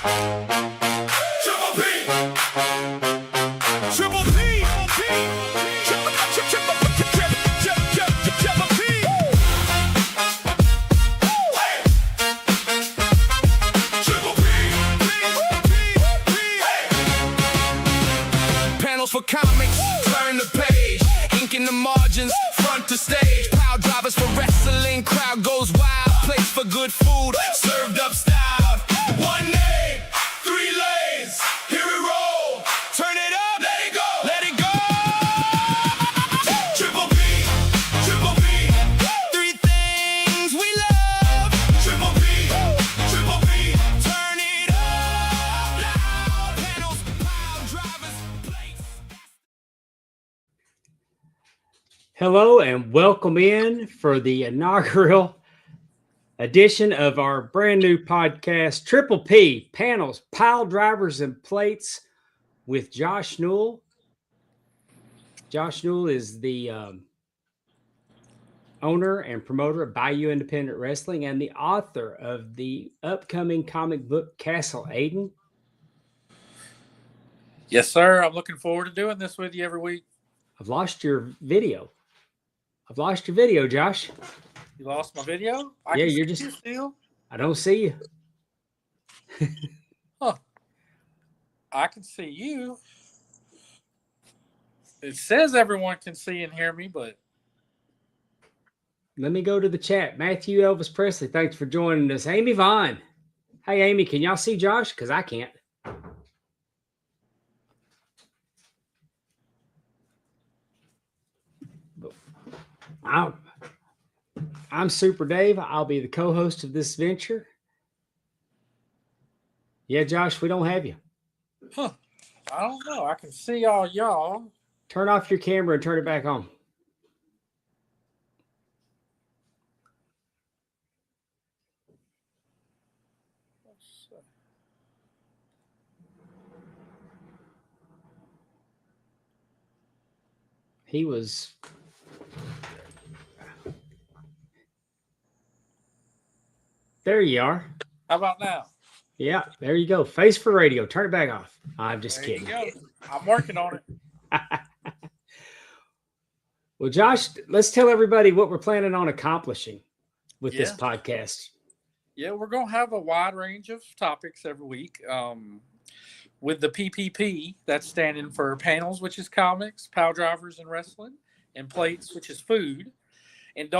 Triple P. Triple P. Triple P. Panels for comics, turn the page, ink in the margins, front to stage. Piledrivers for wrestling, crowd goes wild. Place for good food, served up style. One name, 3 lanes, here we roll. Turn it up, let it go, let it go. Triple P, 3 things we love. Triple P, turn it up loud. Panels, Piledrivers Plates. Hello and welcome in for the inaugural edition of our brand new podcast, Triple P, Panels, Piledrivers and Plates with Josh Newell. Josh Newell is the owner and promoter of Bayou Independent Wrestling and the author of the upcoming comic book Castle Aiden. Yes, sir. I'm looking forward to doing this with you every week. I've lost your video. Josh. You lost my video? Yeah, you're just still. I don't see you. Huh. I can see you. It says everyone can see and hear me, but Let me go to the chat. Matthew Elvis Presley, thanks for joining us. Amy Vaughn. Hey, Amy, can y'all see Josh? Because I can't. I'm Super Dave. I'll be the co-host of this venture. Yeah, Josh, we don't have you. I don't know. I can see all y'all. Turn off your camera and turn it back on. He was... There you are. How about now? Yeah, there you go. Face for radio. Turn it back off. I'm just There you kidding. go. I'm working on it. Well, Josh, let's tell everybody what we're planning on accomplishing with this podcast. Yeah, we're going to have a wide range of topics every week. With the PPP, that's standing for panels, which is comics, Piledrivers and wrestling, and plates, which is food. And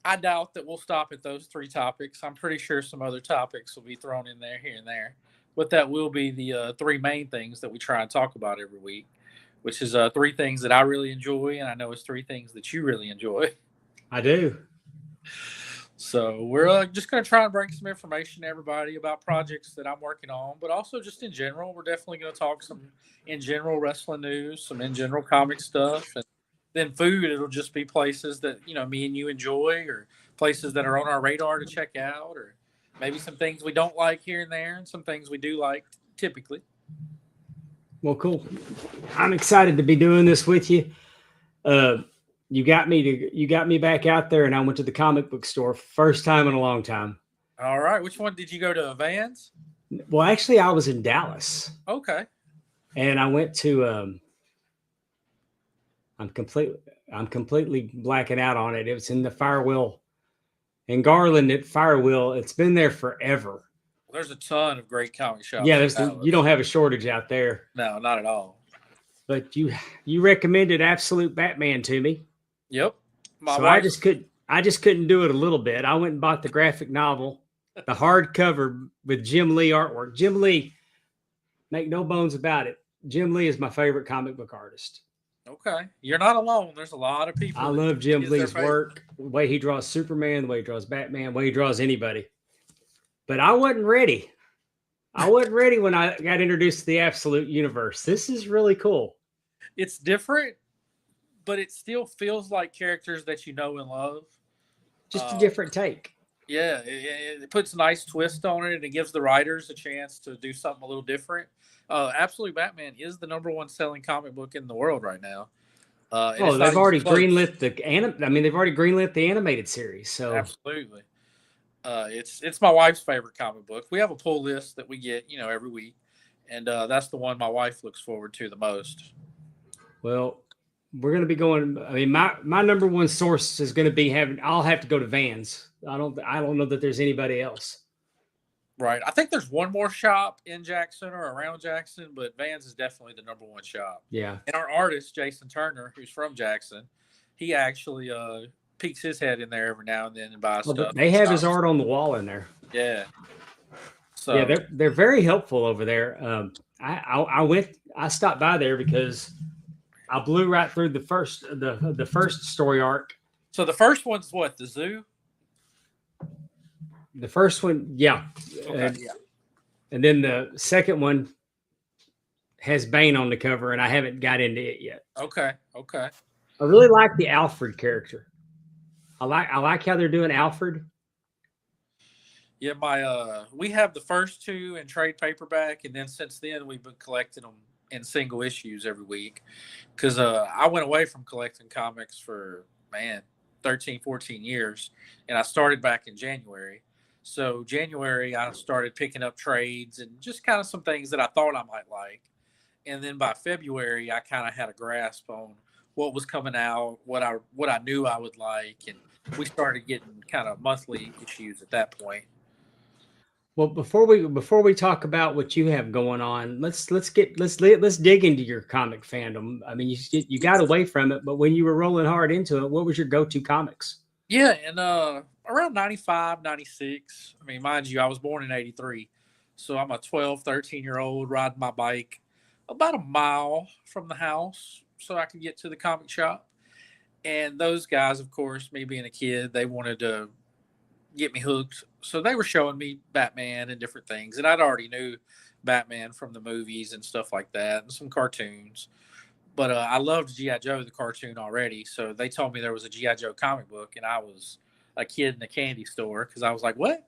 I doubt that we'll stop at those 3 topics. I'm pretty sure some other topics will be thrown in there here and there. But that will be the 3 main things that we try and talk about every week, which is 3 things that I really enjoy, and I know it's 3 things that you really enjoy. I do. So we're just going to try and bring some information to everybody about projects that I'm working on, but also just in general. We're definitely going to talk some in general wrestling news, some in general comic stuff, and then food. It'll just be places that, me and you enjoy, or places that are on our radar to check out, or maybe some things we don't like here and there and some things we do like typically. Well, cool. I'm excited to be doing this with you. You got me back out there, and I went to the comic book store first time in a long time. All right. Which one did you go to? Vans? Well, actually, I was in Dallas. Okay. And I went to I'm completely blacking out on it. It was in the Firewheel in Garland at Firewheel. It's been there forever. There's a ton of great comic shops. Yeah, you don't have a shortage out there. No, not at all. But you recommended Absolute Batman to me. Yep. I just couldn't do it a little bit. I went and bought the graphic novel, the hardcover with Jim Lee artwork. Jim Lee, make no bones about it, Jim Lee is my favorite comic book artist. Okay. You're not alone. There's a lot of people. I love Jim Lee's work, the way he draws Superman, the way he draws Batman, the way he draws anybody. But I wasn't ready. When I got introduced to the Absolute Universe. This is really cool. It's different, but it still feels like characters that you know and love. Just a different take. Yeah, it puts a nice twist on it, and it gives the writers a chance to do something a little different. Absolute Batman is the #1 selling comic book in the world right now. They've already greenlit the animated series. So absolutely. It's my wife's favorite comic book. We have a pull list that we get, every week, and that's the one my wife looks forward to the most. Well, we're going to be going. I mean, my number one source is going to be I'll have to go to Vans. I don't know that there's anybody else. Right. I think there's one more shop in Jackson or around Jackson, but Vans is definitely the number one shop. Yeah. And our artist, Jason Turner, who's from Jackson, he actually peeks his head in there every now and then and buys stuff. They have his art on the wall in there. Yeah. So yeah, they're very helpful over there. I stopped by there because I blew right through the first story arc. So the first one's what, the zoo? The first one, yeah. Okay, yeah. And then the second one has Bane on the cover, and I haven't got into it yet. Okay. I really like the Alfred character. I like how they're doing Alfred. Yeah, we have the first two in trade paperback, and then since then we've been collecting them in single issues every week. Because I went away from collecting comics for 13, 14 years, and I started back in January. So January, I started picking up trades and just kind of some things that I thought I might like. And then by February, I kind of had a grasp on what was coming out, what I knew I would like, and we started getting kind of monthly issues at that point. Well, before we talk about what you have going on, let's dig into your comic fandom. I mean, you got away from it, but when you were rolling hard into it, what was your go-to comics? Yeah, and around 95, 96. I mean, mind you, I was born in 83. So I'm a 12, 13-year-old riding my bike about a mile from the house so I could get to the comic shop. And those guys, of course, me being a kid, they wanted to get me hooked. So they were showing me Batman and different things. And I'd already knew Batman from the movies and stuff like that and some cartoons. But I loved G.I. Joe, the cartoon, already. So they told me there was a G.I. Joe comic book, and I was a kid in a candy store because I was like, what?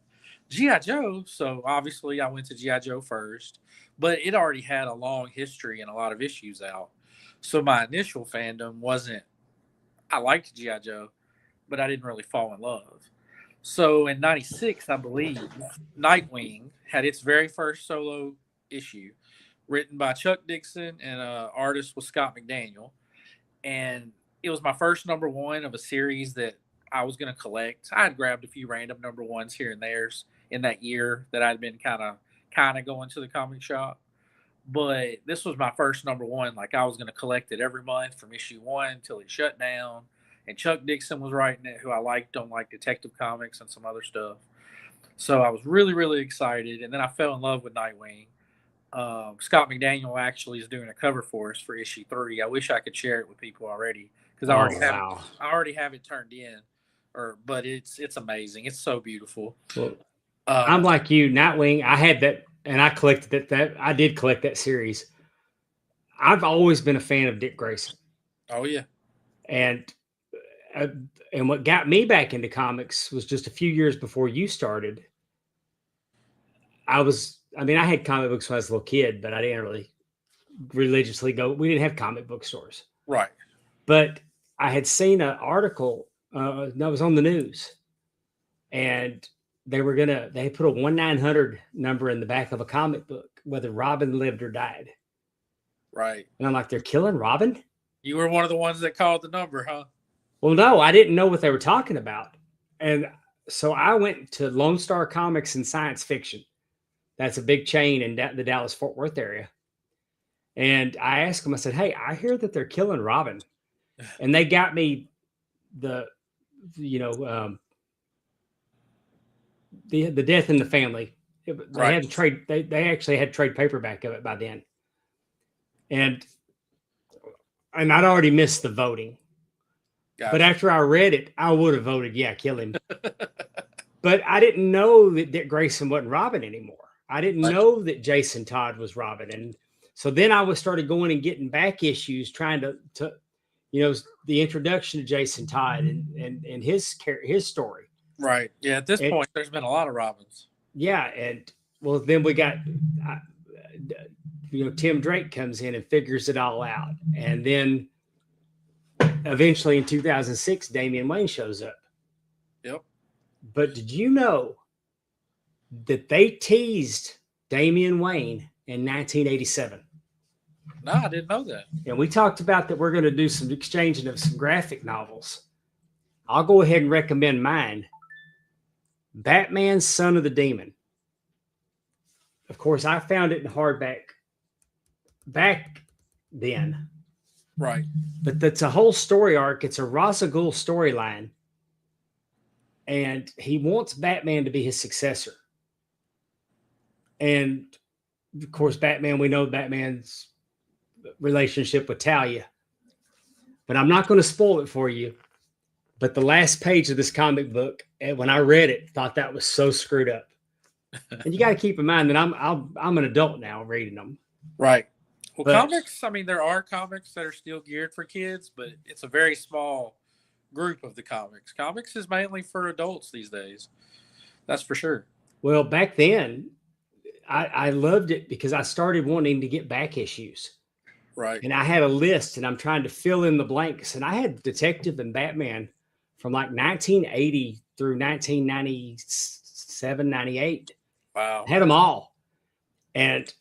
G.I. Joe? So obviously I went to G.I. Joe first. But it already had a long history and a lot of issues out. So my initial fandom wasn't, I liked G.I. Joe, but I didn't really fall in love. So in 96, I believe, Nightwing had its very first solo issue, written by Chuck Dixon, and artist was Scott McDaniel. And it was my first number one of a series that I was going to collect. I had grabbed a few random number ones here and there in that year that I'd been kind of going to the comic shop. But this was my first number one. Like, I was going to collect it every month from issue 1 until it shut down. And Chuck Dixon was writing it, who I don't like Detective Comics and some other stuff. So I was really, really excited. And then I fell in love with Nightwing. Scott McDaniel actually is doing a cover for us for issue 3. I wish I could share it with people already because I already have it turned in. But it's amazing. It's so beautiful. Well, I'm like you, Nightwing. I had that, and I collected that. I did collect that series. I've always been a fan of Dick Grayson. Oh yeah, and what got me back into comics was just a few years before you started. I had comic books when I was a little kid, but I didn't really religiously go. We didn't have comic book stores. Right. But I had seen an article that was on the news, and they put a 1-900 number in the back of a comic book, whether Robin lived or died. Right. And I'm like, they're killing Robin? You were one of the ones that called the number, huh? Well, no, I didn't know what they were talking about. And so I went to Lone Star Comics and Science Fiction. That's a big chain in the Dallas-Fort Worth area. And I asked them, I said, hey, I hear that they're killing Robin. And they got me the Death in the Family. They had trade. They actually had trade paperback of it by then. And I'd already missed the voting. Gotcha. But after I read it, I would have voted, yeah, kill him. But I didn't know that Dick Grayson wasn't Robin anymore. I didn't know that Jason Todd was Robin. And so then I started going and getting back issues, trying to the introduction to Jason Todd and his story. Right. Yeah. At this point, there's been a lot of Robins. Yeah. And well, then we got, Tim Drake comes in and figures it all out. And then eventually in 2006, Damian Wayne shows up. Yep. But did you know that they teased Damian Wayne in 1987. No, I didn't know that. And we talked about that we're going to do some exchanging of some graphic novels. I'll go ahead and recommend mine. Batman, Son of the Demon. Of course, I found it in hardback back then. Right. But that's a whole story arc. It's a Ra's al Ghul storyline. And he wants Batman to be his successor. And, of course, Batman, we know Batman's relationship with Talia. But I'm not going to spoil it for you. But the last page of this comic book, when I read it, thought that was so screwed up. And you got to keep in mind that I'm an adult now reading them. Right. Well, But- comics, I mean, there are comics that are still geared for kids, but it's a very small group of the comics. Comics is mainly for adults these days. That's for sure. Well, back then, I loved it because I started wanting to get back issues. Right. And I had a list and I'm trying to fill in the blanks. And I had Detective and Batman from like 1980 through 1997, 98. Wow. I had them all. And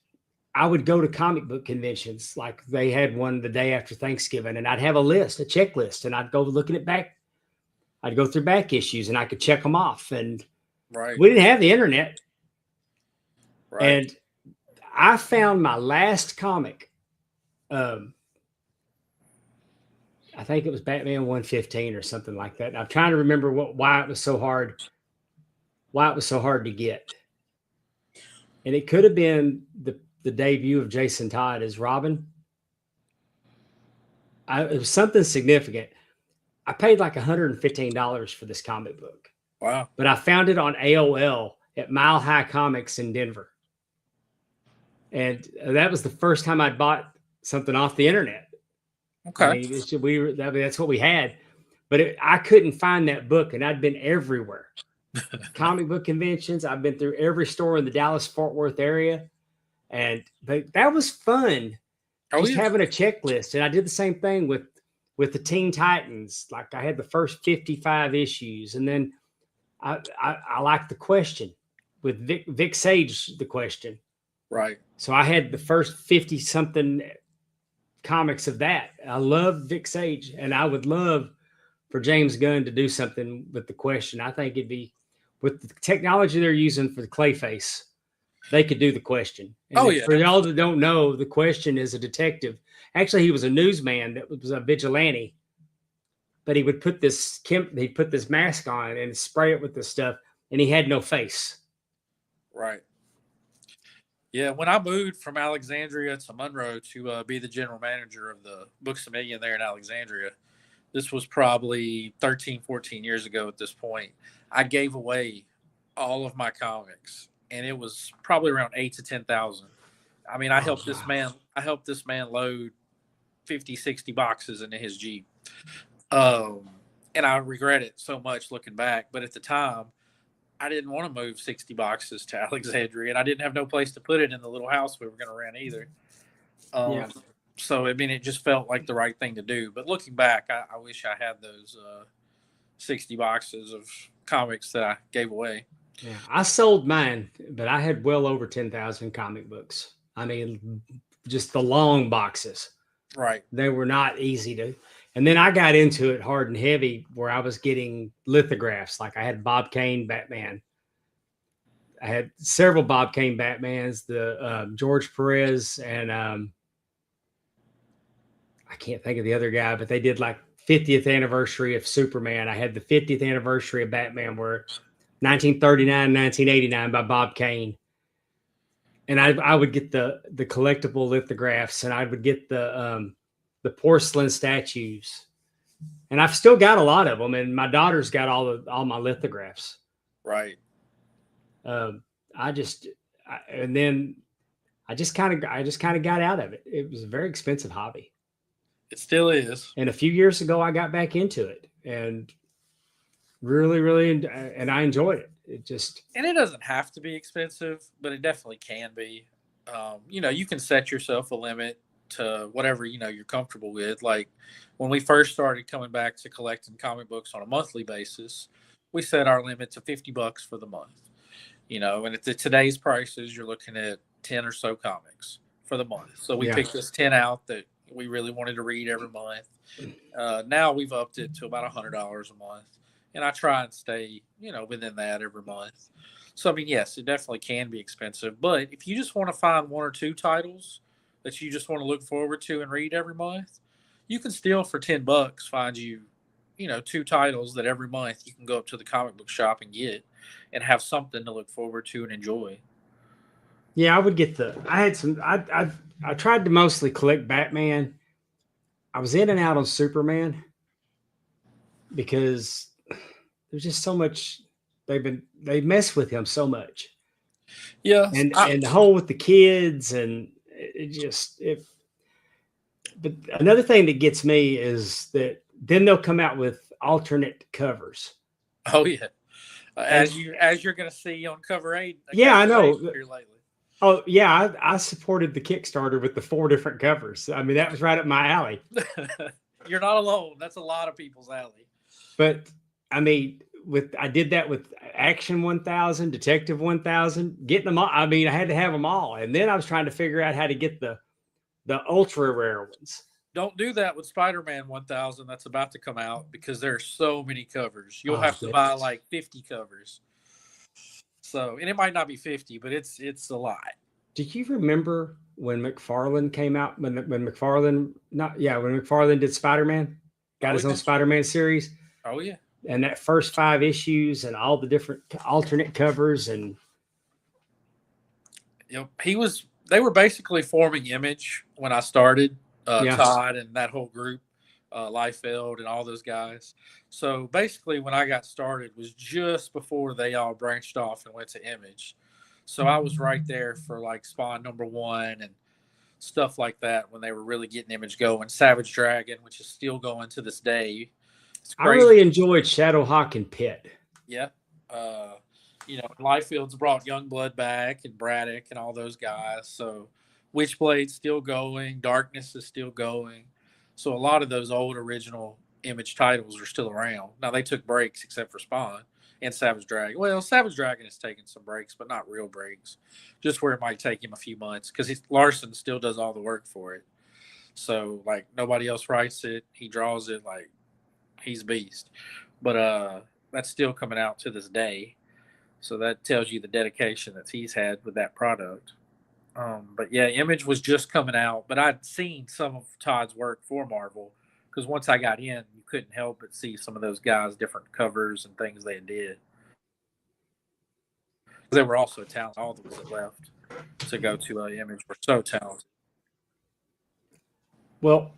I would go to comic book conventions. Like they had one the day after Thanksgiving and I'd have a list, a checklist, and I'd go looking at back. I'd go through back issues and I could check them off. And Right. we didn't have the internet. Right. And I found my last comic. I think it was Batman 115 or something like that. And I'm trying to remember why it was so hard. Why it was so hard to get. And it could have been the debut of Jason Todd as Robin. It was something significant. I paid like $115 for this comic book. Wow. But I found it on AOL at Mile High Comics in Denver. And that was the first time I'd bought something off the internet. Okay. I mean, that's what we had. But I couldn't find that book, and I'd been everywhere. Comic book conventions. I've been through every store in the Dallas-Fort Worth area. But that was fun. Just having a checklist. And I did the same thing with the Teen Titans. Like I had the first 55 issues. And then I liked the question with Vic Sage, the question. Right. So I had the first 50 something comics of that. I love Vic Sage, and I would love for James Gunn to do something with the question. I think it'd be with the technology they're using for the Clayface, they could do the question. And for y'all that don't know, the question is a detective. Actually, he was a newsman that was a vigilante, but he would put this mask on and spray it with this stuff, and he had no face. Right. Yeah, when I moved from Alexandria to Monroe to be the general manager of the Books A Million there in Alexandria, this was probably 13, 14 years ago at this point, I gave away all of my comics, and it was probably around 8,000 to 10,000. I mean, I helped this man load 50, 60 boxes into his Jeep. And I regret it so much looking back, but at the time, I didn't want to move 60 boxes to Alexandria, and I didn't have no place to put it in the little house we were going to rent either. So, I mean, it just felt like the right thing to do. But looking back, I wish I had those 60 boxes of comics that I gave away. Yeah, I sold mine, but I had well over 10,000 comic books. I mean, just the long boxes. Right. They were not easy to. And then I got into it hard and heavy where I was getting lithographs. Like I had Bob Kane Batman. I had several Bob Kane Batmans, the George Perez, and I can't think of the other guy, but they did like 50th anniversary of Superman. I had the 50th anniversary of Batman where 1939, 1989 by Bob Kane. And I would get the collectible lithographs, and I would get the porcelain statues, and I've still got a lot of them. And my daughter's got all my lithographs. Right. I just kind of got out of it. It was a very expensive hobby. It still is. And a few years ago, I got back into it and really, and I enjoyed it. And it doesn't have to be expensive, but it definitely can be. You can set yourself a limit to whatever, you're comfortable with. Like when we first started coming back to collecting comic books on a monthly basis, we set our limit to $50 for the month. And at today's prices, you're looking at 10 or so comics for the month. So we picked this 10 out that we really wanted to read every month. Now we've upped it to about $100 a month, and I try and stay, within that every month. So, I mean, yes, it definitely can be expensive, but if you just want to find one or two titles that you just want to look forward to and read every month, you can still, for $10, find you, two titles that every month you can go up to the comic book shop and get and have something to look forward to and enjoy. Yeah, I would get I tried to mostly collect Batman. I was in and out on Superman because there's just so much they mess with him so much. Yeah. And the whole with the kids and but another thing that gets me is that then they'll come out with alternate covers. Oh yeah. As you're going to see on cover 8. Yeah, I know. Here lately. Oh yeah, I supported the Kickstarter with the 4 different covers. I mean, that was right up my alley. You're not alone. That's a lot of people's alley. But I mean, I did that with Action 1000, Detective 1000, getting them all. I mean, I had to have them all, and then I was trying to figure out how to get the ultra rare ones. Don't do that with Spider-Man 1000 that's about to come out because there's so many covers. You'll have to buy like 50 covers. So, and it might not be 50, but it's a lot. Do you remember when McFarlane came out? When McFarlane did Spider-Man, got his own Spider-Man series. Oh yeah. And that first 5 issues and all the different alternate covers and they were basically forming Image when I started. Todd and that whole group, Liefeld and all those guys. So basically when I got started was just before they all branched off and went to Image. So I was right there for like Spawn #1 and stuff like that when they were really getting Image going. Savage Dragon, which is still going to this day. I really enjoyed Shadowhawk and Pitt. Yeah. Liefeld's brought Youngblood back and Braddock and all those guys. So Witchblade's still going. Darkness is still going. So a lot of those old original Image titles are still around. Now they took breaks except for Spawn and Savage Dragon. Well, Savage Dragon has taken some breaks, but not real breaks. Just where it might take him a few months because Larson still does all the work for it. So like nobody else writes it. He draws it like he's a beast. But that's still coming out to this day. So that tells you the dedication that he's had with that product. But yeah, Image was just coming out, but I'd seen some of Todd's work for Marvel because once I got in, you couldn't help but see some of those guys' different covers and things they did. They were also talented. All those that left to go to Image were so talented. Well,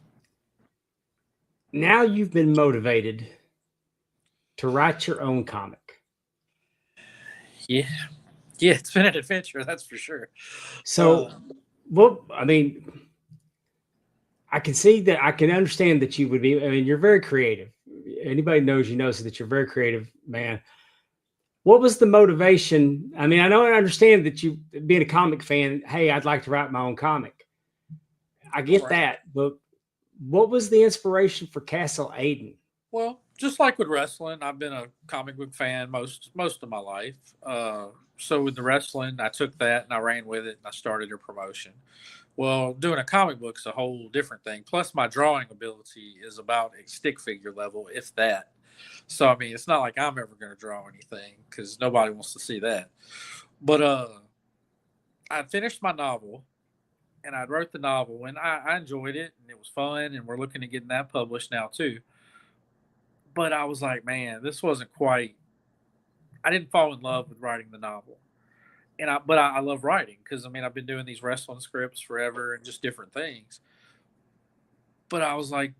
now you've been motivated to write your own comic. Yeah. Yeah, it's been an adventure, that's for sure. So, I mean, I can see that. I can understand that you would be. I mean, you're very creative. Anybody knows that you're very creative, man. What was the motivation? I mean, I understand that you being a comic fan. Hey, I'd like to write my own comic. I get that, but what was the inspiration for Castle Aiden? Well, just like with wrestling, I've been a comic book fan most of my life. So with the wrestling, I took that and I ran with it and I started a promotion. Well, doing a comic book is a whole different thing. Plus, my drawing ability is about a stick figure level, if that. So, I mean, it's not like I'm ever going to draw anything because nobody wants to see that. But I finished my novel and I wrote the novel and I enjoyed it and it was fun and we're looking at getting that published now too. But I was like, man, this wasn't quite. I didn't fall in love with writing the novel, but I love writing because I mean I've been doing these wrestling scripts forever and just different things. But I was like,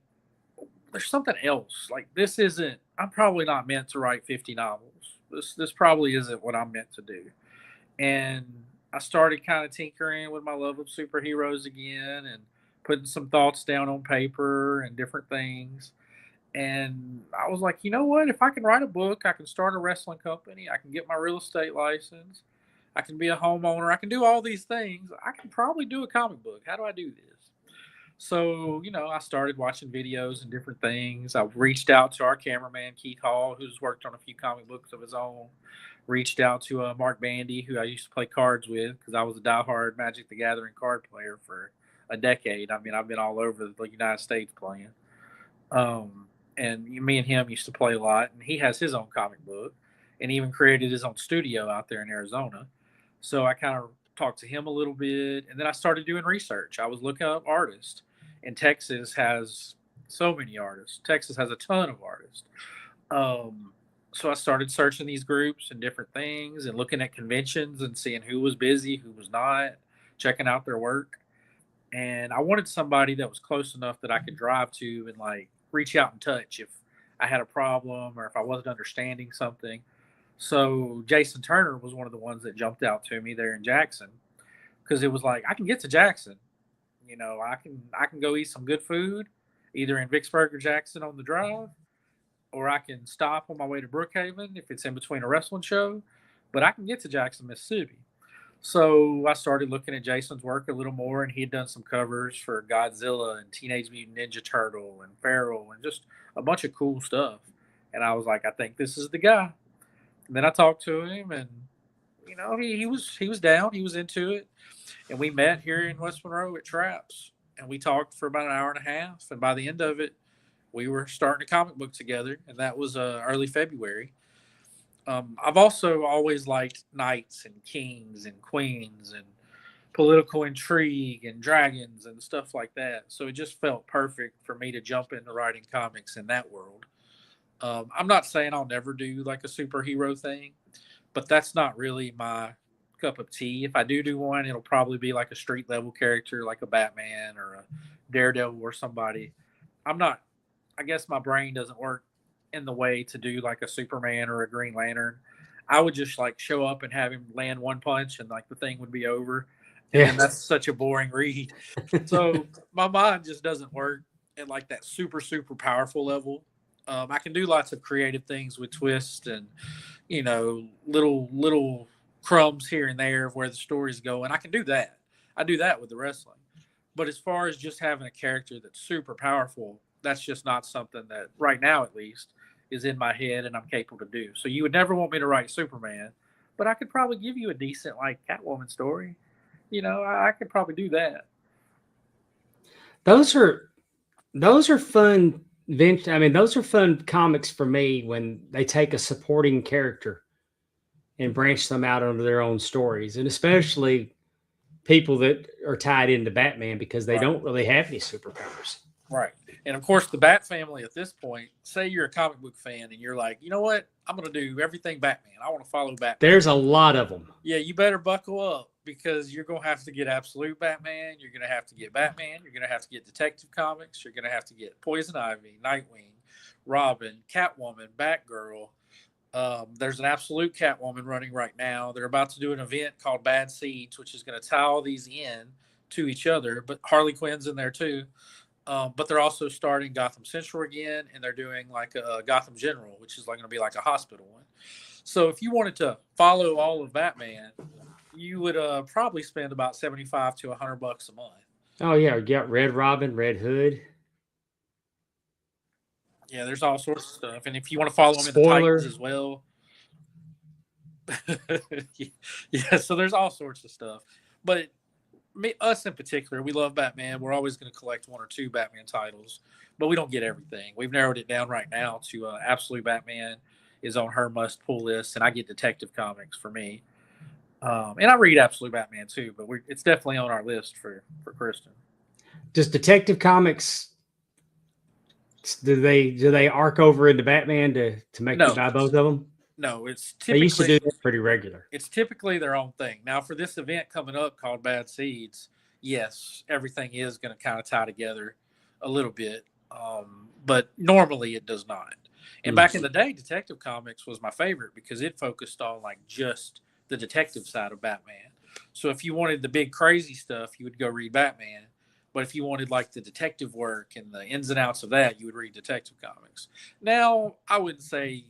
there's something else. Like this isn't. I'm probably not meant to write 50 novels. This probably isn't what I'm meant to do. And I started kind of tinkering with my love of superheroes again and putting some thoughts down on paper and different things. And I was like, you know what? If I can write a book, I can start a wrestling company. I can get my real estate license. I can be a homeowner. I can do all these things. I can probably do a comic book. How do I do this? So, I started watching videos and different things. I reached out to our cameraman, Keith Hall, who's worked on a few comic books of his own. reached out to Mark Bandy, who I used to play cards with because I was a diehard Magic the Gathering card player for a decade. I mean, I've been all over the United States playing. And me and him used to play a lot, and he has his own comic book and even created his own studio out there in Arizona. So I kind of talked to him a little bit, and then I started doing research. I was looking up artists, and Texas has so many artists. Texas has a ton of artists. So I started searching these groups and different things and looking at conventions and seeing who was busy, who was not, checking out their work. And I wanted somebody that was close enough that I could drive to and like reach out and touch if I had a problem or if I wasn't understanding something. So Jason Turner was one of the ones that jumped out to me there in Jackson because it was like I can get to Jackson, I can go eat some good food either in Vicksburg or Jackson on the drive, or I can stop on my way to Brookhaven if it's in between a wrestling show, but I can get to Jackson, Mississippi. So I started looking at Jason's work a little more, and he had done some covers for Godzilla and Teenage Mutant Ninja Turtle and Feral and just a bunch of cool stuff. And I was like, I think this is the guy. And then I talked to him, and he was down, he was into it, and we met here in West Monroe at Traps, and we talked for about an hour and a half. And by the end of it, we were starting a comic book together, and that was early February. I've also always liked knights and kings and queens and political intrigue and dragons and stuff like that. So it just felt perfect for me to jump into writing comics in that world. I'm not saying I'll never do like a superhero thing, but that's not really my cup of tea. If I do one, it'll probably be like a street level character, like a Batman or a Daredevil or somebody. I guess my brain doesn't work in the way to do like a Superman or a Green Lantern. I would just like show up and have him land one punch and like the thing would be over. And that's such a boring read. So my mind just doesn't work at like that super, super powerful level. I can do lots of creative things with twists and, little crumbs here and there of where the stories go. And I can do that. I do that with the wrestling. But as far as just having a character that's super powerful, that's just not something that right now, at least, is in my head and I'm capable to do. So you would never want me to write Superman, but I could probably give you a decent like Catwoman story. I could probably do that. Those are fun. Those are fun comics for me when they take a supporting character and branch them out into their own stories, and especially people that are tied into Batman because they don't really have any superpowers. Right. And of course, the Bat family at this point, say you're a comic book fan and you're like, you know what? I'm going to do everything Batman. I want to follow Batman. There's a lot of them. Yeah, you better buckle up because you're going to have to get Absolute Batman. You're going to have to get Batman. You're going to have to get Detective Comics. You're going to have to get Poison Ivy, Nightwing, Robin, Catwoman, Batgirl. There's an Absolute Catwoman running right now. They're about to do an event called Bad Seeds, which is going to tie all these in to each other. But Harley Quinn's in there too. But they're also starting Gotham Central again, and they're doing like a Gotham General, which is like going to be like a hospital one. So if you wanted to follow all of Batman, you would probably spend about $75 to $100 a month. Oh yeah, you got Red Robin, Red Hood. Yeah, there's all sorts of stuff, and if you want to follow them in the Titans as well, yeah. So there's all sorts of stuff, but. Us in particular, we love Batman. We're always going to collect one or two Batman titles, but we don't get everything. We've narrowed it down right now to Absolute Batman is on her must-pull list, and I get Detective Comics for me. And I read Absolute Batman too, but it's definitely on our list for Kristen. Does Detective Comics, do they arc over into Batman to make you buy both of them? No, it's typically they used to do that pretty regular. It's typically their own thing. Now, for this event coming up called Bad Seeds, yes, everything is going to kind of tie together a little bit, but normally it does not. And back in the day, Detective Comics was my favorite because it focused on like just the detective side of Batman. So if you wanted the big crazy stuff, you would go read Batman. But if you wanted like the detective work and the ins and outs of that, you would read Detective Comics. Now, I wouldn't say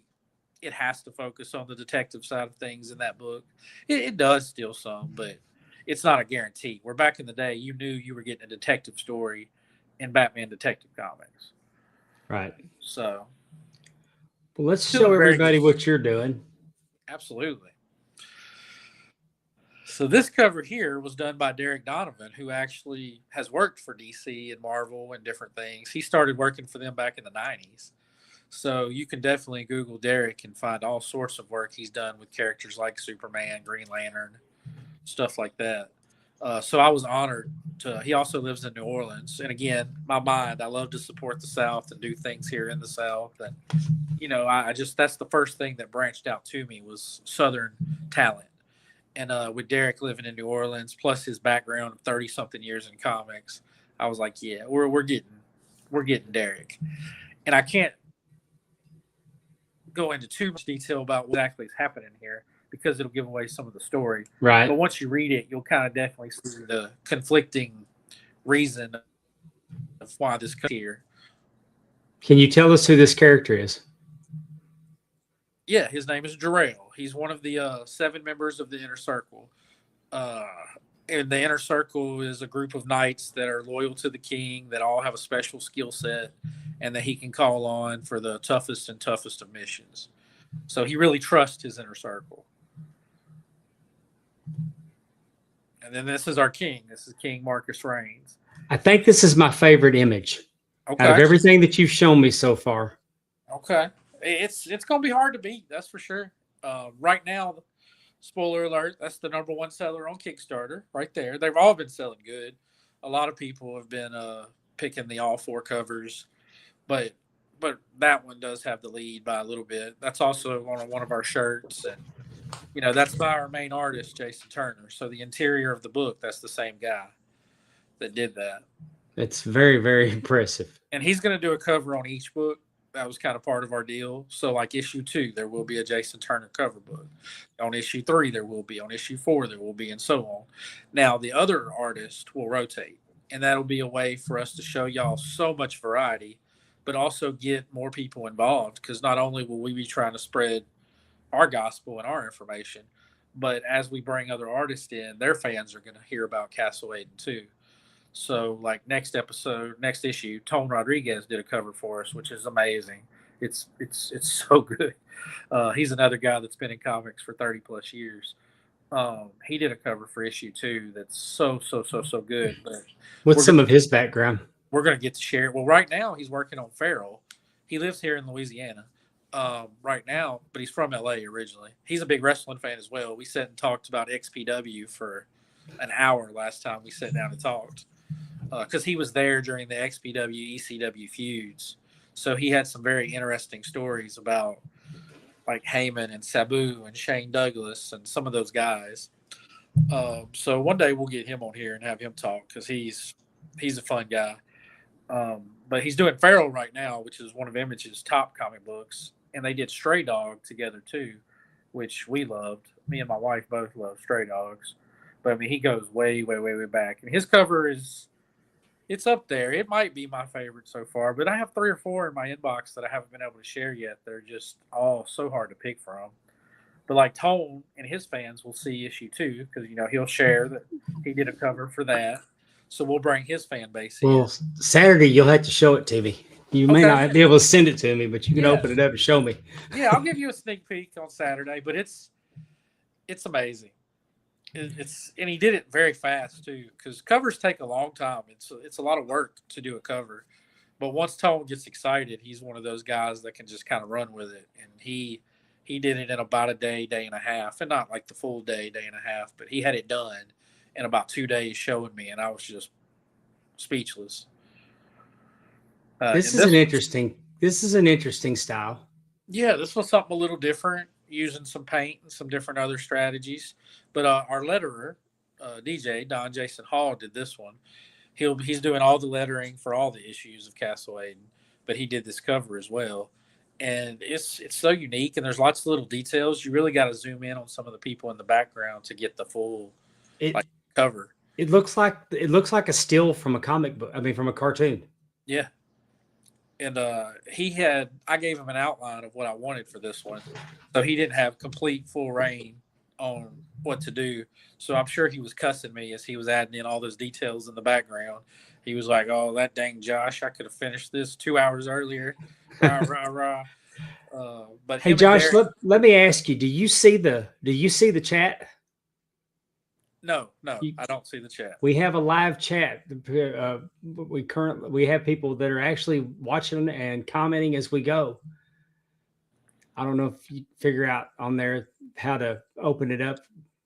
it has to focus on the detective side of things in that book. It does still some, but it's not a guarantee. Where back in the day, you knew you were getting a detective story in Batman Detective Comics. Right. So. Well, let's show everybody what you're doing. Absolutely. So this cover here was done by Derek Donovan, who actually has worked for DC and Marvel and different things. He started working for them back in the 90s. So you can definitely Google Derek and find all sorts of work he's done with characters like Superman, Green Lantern, stuff like that. So I was honored to. He also lives in New Orleans, and again, my mind. I love to support the South and do things here in the South, and I just that's the first thing that branched out to me was Southern talent, and with Derek living in New Orleans, plus his background of 30-something years in comics, I was like, yeah, we're getting Derek, and I can't go into too much detail about what exactly is happening here because it'll give away some of the story. Right. But once you read it, you'll kind of definitely see the conflicting reason of why this comes here. Can you tell us who this character is? Yeah, his name is Jarrell. He's one of the 7 members of the Inner Circle. And the Inner Circle is a group of knights that are loyal to the king, that all have a special skill set, and that he can call on for the toughest of missions. So he really trusts his Inner Circle. And then this is our king. This is King Marcus Reigns. I think this is my favorite image out of everything that you've shown me so far. Okay. It's going to be hard to beat, that's for sure. Right now, spoiler alert, that's the #1 seller on Kickstarter right there. They've all been selling good. A lot of people have been picking the all 4 covers, but that one does have the lead by a little bit. That's also on one of our shirts, and that's by our main artist, Jason Turner. So the interior of the book, that's the same guy that did that. It's very, very impressive. And he's going to do a cover on each book. That was kind of part of our deal. So like issue 2, there will be a Jason Turner cover book. On issue 3, there will be. On issue 4, there will be, and so on. Now, the other artist will rotate, and that'll be a way for us to show y'all so much variety, but also get more people involved, because not only will we be trying to spread our gospel and our information, but as we bring other artists in, their fans are going to hear about Castle Aiden too. So like next issue, Tone Rodriguez did a cover for us, which is amazing. It's so good. He's another guy that's been in comics for 30 plus years. He did a cover for issue 2 that's so good. But what's some of his background? We're going to get to share. Well, right now he's working on Feral. He lives here in Louisiana right now, but he's from LA originally. He's a big wrestling fan as well. We sat and talked about XPW for an hour last time we sat down and talked, because he was there during the XPW ECW feuds. So he had some very interesting stories about like Heyman and Sabu and Shane Douglas and some of those guys. So one day we'll get him on here and have him talk, because he's a fun guy. But he's doing Feral right now, which is one of Image's top comic books. And they did Stray Dog together too, which we loved. Me and my wife both love Stray Dogs. But I mean, he goes way back. And his cover it's up there. It might be my favorite so far, but I have 3 or 4 in my inbox that I haven't been able to share yet. They're just all so hard to pick from. But like Tone and his fans will see issue 2, because he'll share that he did a cover for that. So we'll bring his fan base in. Well, Saturday you'll have to show it to me. You may not be able to send it to me, but you can open it up and show me. Yeah, I'll give you a sneak peek on Saturday, but it's amazing. And he did it very fast too, because covers take a long time. It's a lot of work to do a cover, but once Tone gets excited, he's one of those guys that can just kind of run with it. And he did it in about a day and a half, and not like the full day and a half, but he had it done in about 2 days showing me, and I was just speechless. This is an interesting style. Yeah, this was something a little different, using some paint and some different other strategies. But our letterer, DJ Don Jason Hall, did this one. He's doing all the lettering for all the issues of Castle Aiden, but he did this cover as well. And it's so unique, and there's lots of little details. You really got to zoom in on some of the people in the background to get the full cover. It looks like a still from a comic book. I mean, from a cartoon. Yeah. And I gave him an outline of what I wanted for this one, so he didn't have complete full reign on what to do. So I'm sure he was cussing me as he was adding in all those details in the background. He was like, "Oh, that dang Josh! I could have finished this 2 hours earlier." Rah, rah, rah. But Hey, him and Josh, Derek, let me ask you: Do you see the chat? no, You, I don't see the chat. we have a live chat. We have people that are actually watching and commenting as we go. I don't know if you figure out on there how to open it up.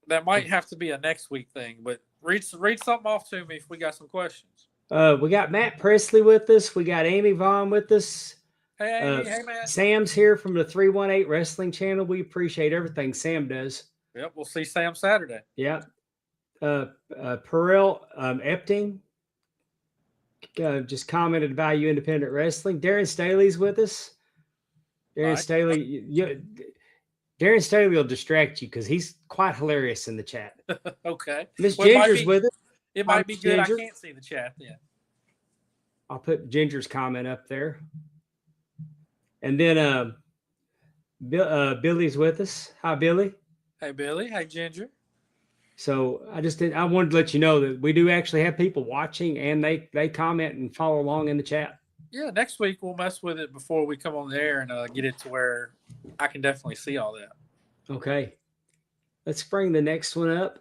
That might have to be a next week thing, but read something off to me if we got some questions. We got Matt Presley with us. We got Amy Vaughn with us. Hey, Amy. Hey, Matt. Sam's here from the 318 Wrestling Channel. We appreciate everything Sam does. Yep, we'll see Sam Saturday. Yeah. Perel Epting just commented Value Independent Wrestling. Darren Staley's with us. Darren Staley, Darren Staley will distract you because he's quite hilarious in the chat. Okay. Miss Ginger's with us. It might be good. Ginger. I can't see the chat then. I'll put Ginger's comment up there. And then Billy's with us. Hi, Billy. Hey, Billy. Hey, Ginger. So I wanted to let you know that we do actually have people watching and they comment and follow along in the chat. Yeah, next week we'll mess with it before we come on the air and get it to where I can definitely see all that. Okay. Let's bring the next one up.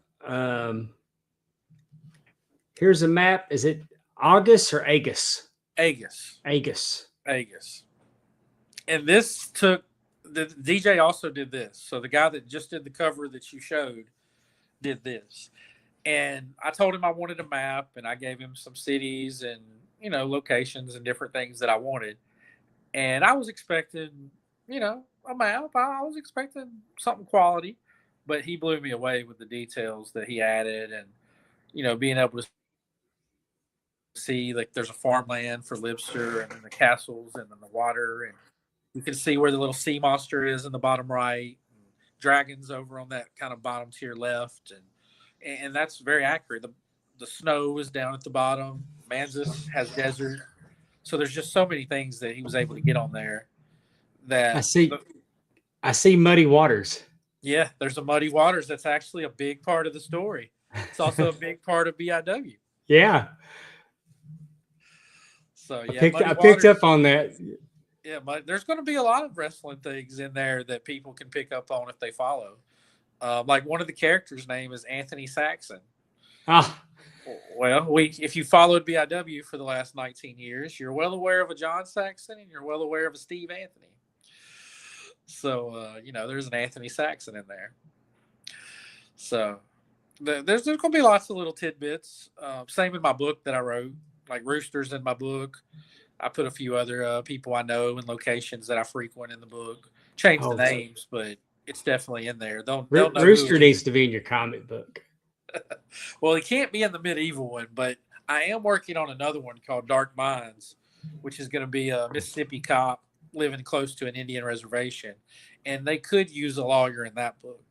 Here's a map. Is it August or Agus? Agus. And this took the DJ also did this. So the guy that just did the cover that you showed did this. And I told him I wanted a map and I gave him some cities and locations and different things that I wanted. And I was expecting, a map. I was expecting something quality, but he blew me away with the details that he added and, being able to see like there's a farmland for Libster and then the castles and then the water. And you can see where the little sea monster is in the bottom right. And dragons over on that kind of bottom tier left. And that's very accurate. The snow is down at the bottom. Manzus has desert. So there's just so many things that he was able to get on there that I see muddy waters. Yeah, there's a muddy waters. That's actually a big part of the story. It's also a big part of BIW. Yeah. So yeah, I picked up on that. Yeah, but there's going to be a lot of wrestling things in there that people can pick up on if they follow. Like one of the characters' name is Anthony Saxon. Ah. Well, if you followed BIW for the last 19 years, you're well aware of a John Saxon and you're well aware of a Steve Anthony. So, there's an Anthony Saxon in there. So there's going to be lots of little tidbits. Same in my book that I wrote, like Rooster's in my book. I put a few other people I know and locations that I frequent in the book. Change the names, but it's definitely in there. They'll know Rooster needs to be in your comic book. Well, he can't be in the medieval one, but I am working on another one called Dark Minds, which is going to be a Mississippi cop living close to an Indian reservation. And they could use a lawyer in that book.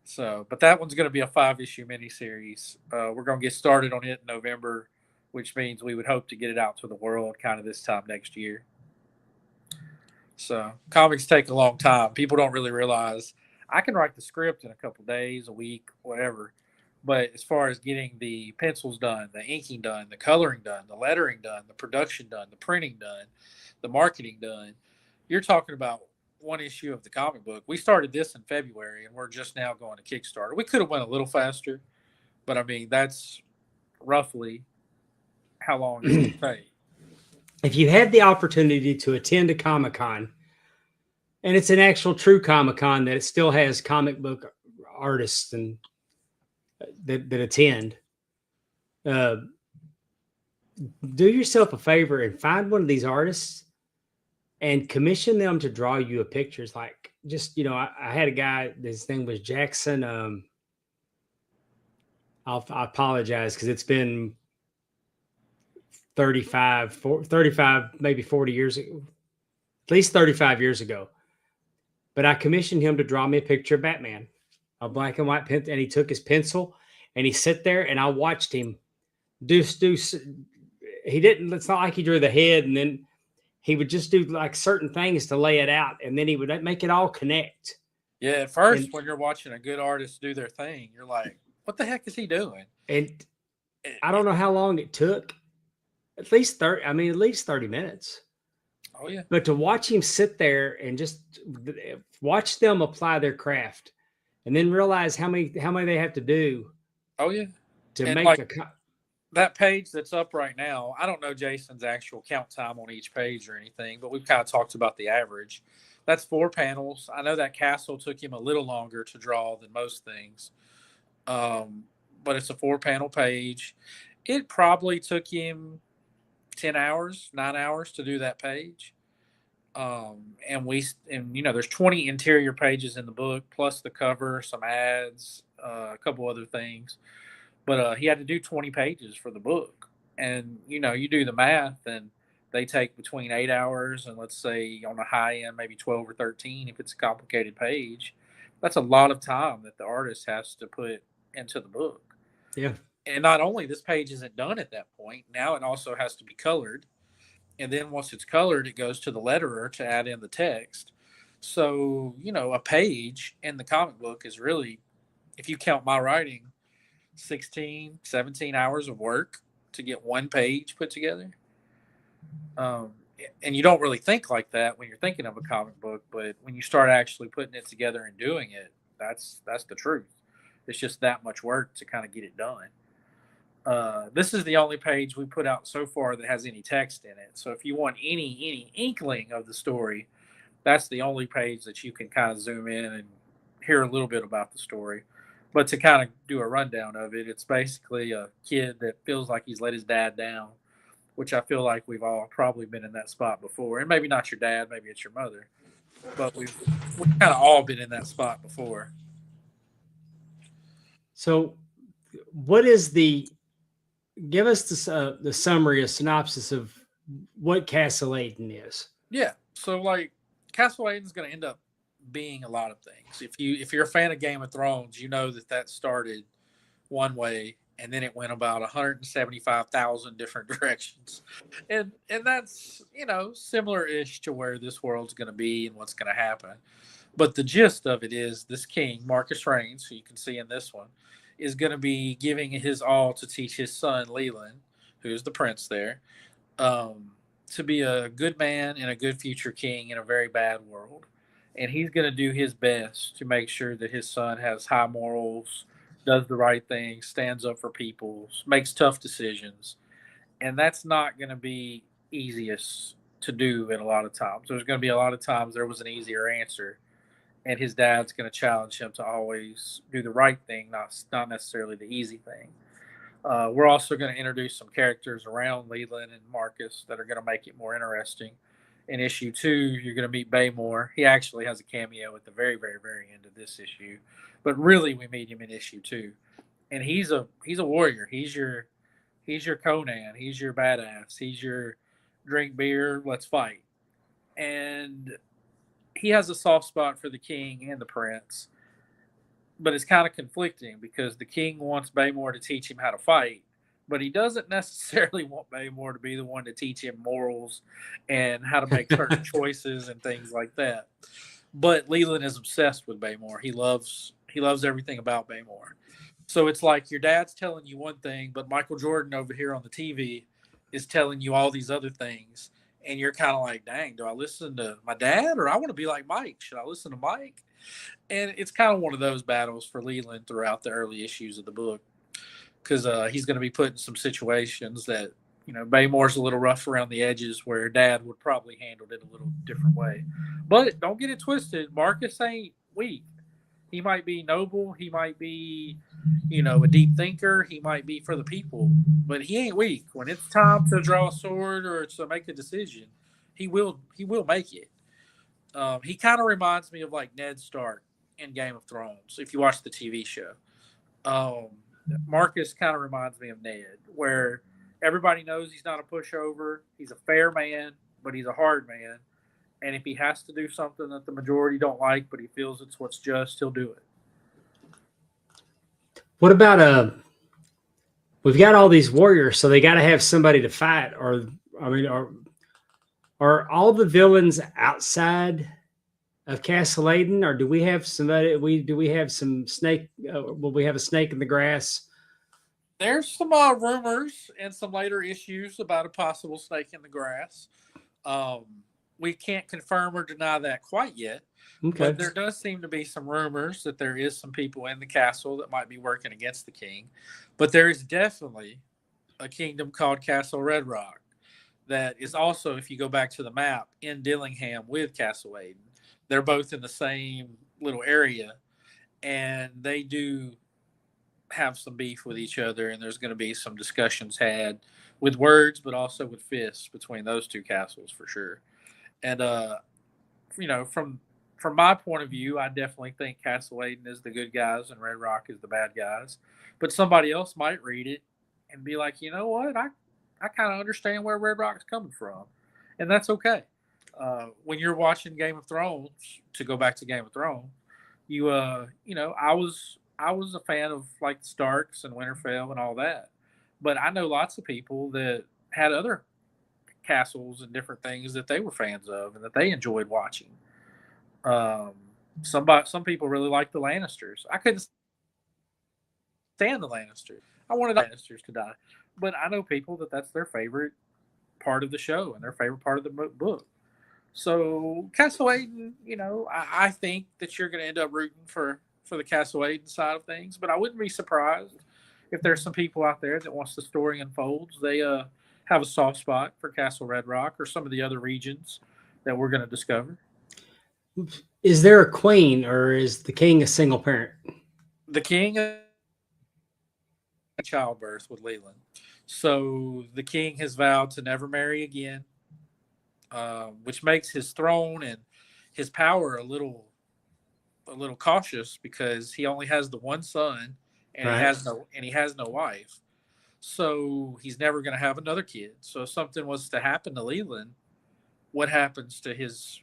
So, but that one's going to be a 5-issue miniseries. We're going to get started on it in November, which means we would hope to get it out to the world kind of this time next year. So comics take a long time. People don't really realize I can write the script in a couple of days, a week, whatever. But as far as getting the pencils done, the inking done, the coloring done, the lettering done, the production done, the printing done, the marketing done, you're talking about one issue of the comic book. We started this in February, and we're just now going to Kickstarter. We could have went a little faster, but, I mean, that's roughly how long it's going to take. If you had the opportunity to attend a Comic-Con, and it's an actual true Comic-Con that it still has comic book artists and that attend. Do yourself a favor and find one of these artists and commission them to draw you a picture. It's like just, I had a guy, his name was Jackson. I apologize because it's been 35, maybe 40 years ago, at least 35 years ago. But I commissioned him to draw me a picture of Batman, a black and white pen, and he took his pencil and he sat there and I watched him do. He didn't. It's not like he drew the head and then he would just do like certain things to lay it out, and then he would make it all connect. Yeah, at first when you're watching a good artist do their thing, you're like, "What the heck is he doing?" And I don't know how long it took. At least 30 minutes. Oh yeah. But to watch him sit there and just watch them apply their craft, and then realize how many they have to do Oh yeah. to And make like a that page that's up right now, I don't know Jason's actual count time on each page or anything, but we've kind of talked about the average. That's 4 panels. I know that castle took him a little longer to draw than most things, um, but it's a 4 panel page. It probably took him 10 hours, 9 hours to do that page. And there's 20 interior pages in the book, plus the cover, some ads, a couple other things. But he had to do 20 pages for the book. And, you do the math, and they take between 8 hours and, let's say, on the high end, maybe 12 or 13 if it's a complicated page. That's a lot of time that the artist has to put into the book. yeah. And not only this page isn't done at that point, now it also has to be colored. And then once it's colored, it goes to the letterer to add in the text. So, a page in the comic book is really, if you count my writing, 16, 17 hours of work to get one page put together. And you don't really think like that when you're thinking of a comic book, but when you start actually putting it together and doing it, that's the truth. It's just that much work to kind of get it done. This is the only page we put out so far that has any text in it. So if you want any inkling of the story, that's the only page that you can kind of zoom in and hear a little bit about the story. But to kind of do a rundown of it, it's basically a kid that feels like he's let his dad down, which I feel like we've all probably been in that spot before. And maybe not your dad, maybe it's your mother, but we've kind of all been in that spot before. So, what is give us the summary, a synopsis of what Castle Aiden is. Yeah. So like Castle Aiden is going to end up being a lot of things. If you're a fan of Game of Thrones, you know that started one way and then it went about 175,000 different directions. And that's, similar-ish to where this world's going to be and what's going to happen. But the gist of it is this king, Marcus Reigns, who you can see in this one, is going to be giving his all to teach his son, Leland, who's the prince there, to be a good man and a good future king in a very bad world. And he's going to do his best to make sure that his son has high morals, does the right thing, stands up for people, makes tough decisions. And that's not going to be easiest to do in a lot of times. There's going to be a lot of times there was an easier answer. And his dad's going to challenge him to always do the right thing, not necessarily the easy thing. We're also going to introduce some characters around Leland and Marcus that are going to make it more interesting. In issue 2, you're going to meet Baymore. He actually has a cameo at the very, very, very end of this issue, but really we meet him in issue 2, and he's a warrior. He's your Conan. He's your badass. He's your drink beer, let's fight. And he has a soft spot for the king and the prince, but it's kind of conflicting because the king wants Baymore to teach him how to fight, but he doesn't necessarily want Baymore to be the one to teach him morals and how to make certain choices and things like that. But Leland is obsessed with Baymore. He loves everything about Baymore. So it's like your dad's telling you one thing, but Michael Jordan over here on the TV is telling you all these other things. And you're kind of like, dang, do I listen to my dad or I want to be like Mike? Should I listen to Mike? And it's kind of one of those battles for Leland throughout the early issues of the book because he's going to be put in some situations that, Baymore's a little rough around the edges where dad would probably handled it a little different way. But don't get it twisted. Marcus ain't weak. He might be noble. He might be, a deep thinker. He might be for the people, but he ain't weak. When it's time to draw a sword or to make a decision, he will make it. He kind of reminds me of like Ned Stark in Game of Thrones. If you watch the TV show, Marcus kind of reminds me of Ned, where everybody knows he's not a pushover. He's a fair man, but he's a hard man. And if he has to do something that the majority don't like, but he feels it's what's just, he'll do it. What about we've got all these warriors, so they got to have somebody to fight. Are all the villains outside of Castle Aiden, or do we have somebody? Do we have some snake? Will we have a snake in the grass? There's some rumors and some later issues about a possible snake in the grass. we can't confirm or deny that quite yet. Okay. But there does seem to be some rumors that there is some people in the castle that might be working against the king. But there is definitely a kingdom called Castle Red Rock that is also, if you go back to the map, in Dillingham with Castle Aiden. They're both in the same little area, and they do have some beef with each other, and there's going to be some discussions had with words, but also with fists between those two castles for sure. And from my point of view, I definitely think Castle Aiden is the good guys and Red Rock is the bad guys. But somebody else might read it and be like, you know what, I kind of understand where Red Rock's coming from, and that's okay. When you're watching Game of Thrones, to go back to Game of Thrones, I was a fan of like Starks and Winterfell and all that, but I know lots of people that had other castles and different things that they were fans of and that they enjoyed watching. Some people really like the Lannisters. I couldn't stand the Lannisters. I wanted the Lannisters to die, but I know people that's their favorite part of the show and their favorite part of the book. So Castle Aiden, I think that you're going to end up rooting for the Castle Aiden side of things, but I wouldn't be surprised if there's some people out there that once the story unfolds, they have a soft spot for Castle Red Rock or some of the other regions that we're going to discover. Is there a queen, or is the king a single parent? The king childbirth with Leland. So the king has vowed to never marry again, which makes his throne and his power a little cautious because he only has the one son and Right. he has no wife. So he's never going to have another kid. So if something was to happen to Leland, what happens to his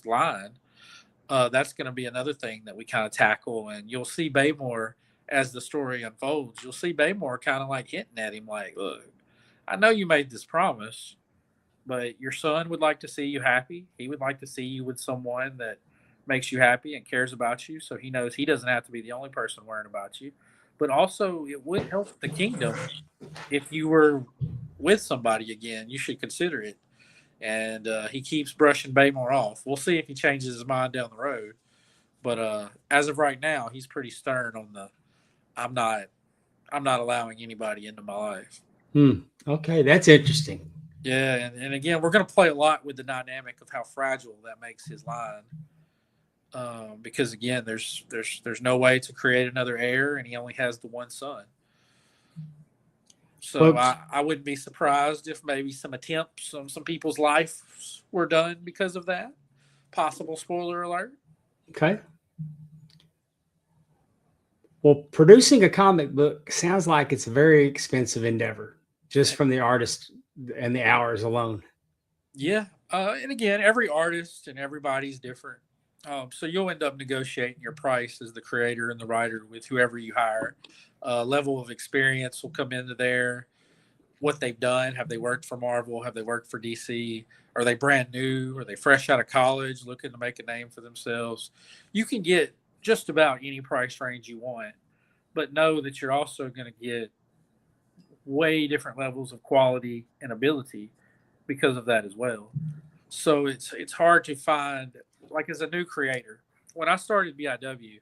line? That's going to be another thing that we kind of tackle, and you'll see Baymore as the story unfolds. You'll see Baymore kind of like hinting at him, like, "Look, I know you made this promise, but your son would like to see you happy. He would like to see you with someone that makes you happy and cares about you, so he knows he doesn't have to be the only person worrying about you. But also, it would help the kingdom if you were with somebody again. You should consider it." And he keeps brushing Baymore off. We'll see if he changes his mind down the road. But as of right now, he's pretty stern on the I'm not allowing anybody into my life. Okay, that's interesting. Yeah, and again, we're going to play a lot with the dynamic of how fragile that makes his line. Because again, there's no way to create another heir, and he only has the one son. So I wouldn't be surprised if maybe some attempts on some people's lives were done because of that. Possible spoiler alert. Okay. Well, producing a comic book sounds like it's a very expensive endeavor, just from the artist and the hours alone. Yeah. And again, every artist and everybody's different. So you'll end up negotiating your price as the creator and the writer with whoever you hire. Level of experience will come into there. What they've done. Have they worked for Marvel? Have they worked for DC? Are they brand new? Are they fresh out of college looking to make a name for themselves? You can get just about any price range you want, but know that you're also going to get way different levels of quality and ability because of that as well. So it's hard to find, like as a new creator, when I started BIW,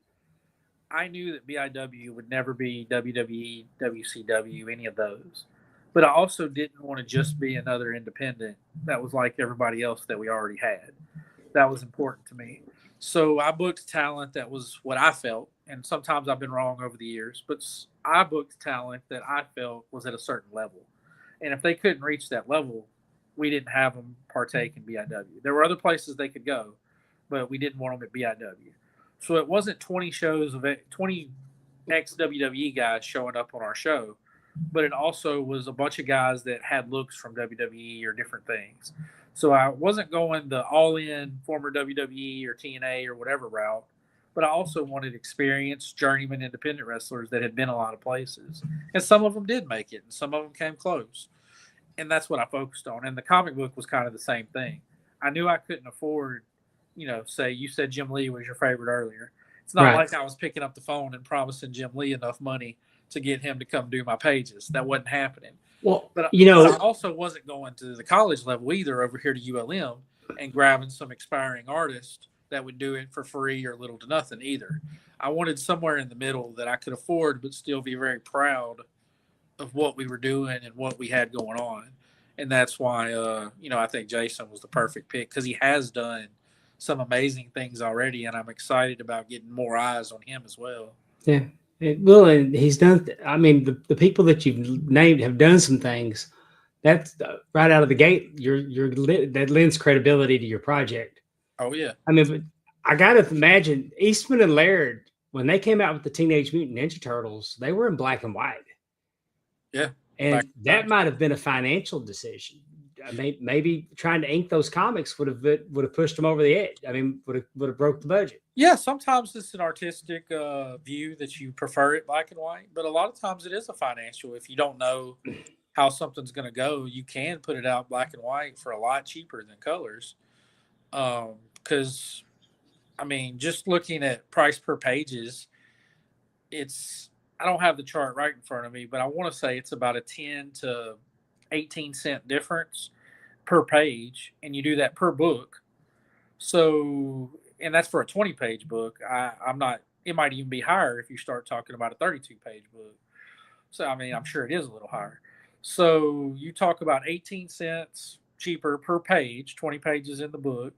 I knew that BIW would never be WWE, WCW, any of those. But I also didn't want to just be another independent that was like everybody else that we already had. That was important to me. So I booked talent that was what I felt, and sometimes I've been wrong over the years, but I booked talent that I felt was at a certain level. And if they couldn't reach that level, we didn't have them partake in BIW. There were other places they could go, but we didn't want them at BIW. So it wasn't 20 shows of 20 ex-WWE guys showing up on our show, but it also was a bunch of guys that had looks from WWE or different things. So I wasn't going the all-in former WWE or TNA or whatever route, but I also wanted experienced journeyman independent wrestlers that had been a lot of places. And some of them did make it, and some of them came close. And that's what I focused on. And the comic book was kind of the same thing. I knew I couldn't afford, say you said Jim Lee was your favorite earlier. It's not like I was picking up the phone and promising Jim Lee enough money to get him to come do my pages. That wasn't happening. Well, but I also wasn't going to the college level either over here to ULM and grabbing some expiring artists that would do it for free or little to nothing either. I wanted somewhere in the middle that I could afford but still be very proud of what we were doing and what we had going on. And that's why, I think Jason was the perfect pick because he has done some amazing things already, and I'm excited about getting more eyes on him as well. Yeah. Well, and he's done. I mean, the people that you've named have done some things. That's right out of the gate. That lends credibility to your project. Oh yeah. I mean, but I gotta imagine Eastman and Laird when they came out with the Teenage Mutant Ninja Turtles, they were in black and white. Yeah. And that might have been a financial decision. I mean, maybe trying to ink those comics would have pushed them over the edge. I mean, would have broke the budget. Yeah, sometimes it's an artistic view that you prefer it black and white, but a lot of times it is a financial. If you don't know how something's going to go, you can put it out black and white for a lot cheaper than colors. Because, I mean, just looking at price per pages, I don't have the chart right in front of me, but I want to say it's about a 10 to 18 cent difference per page, and you do that per book. So, and that's for a 20-page book. I'm not, it might even be higher if you start talking about a 32-page book. So, I mean, I'm sure it is a little higher. So you talk about 18 cents cheaper per page, 20 pages in the book,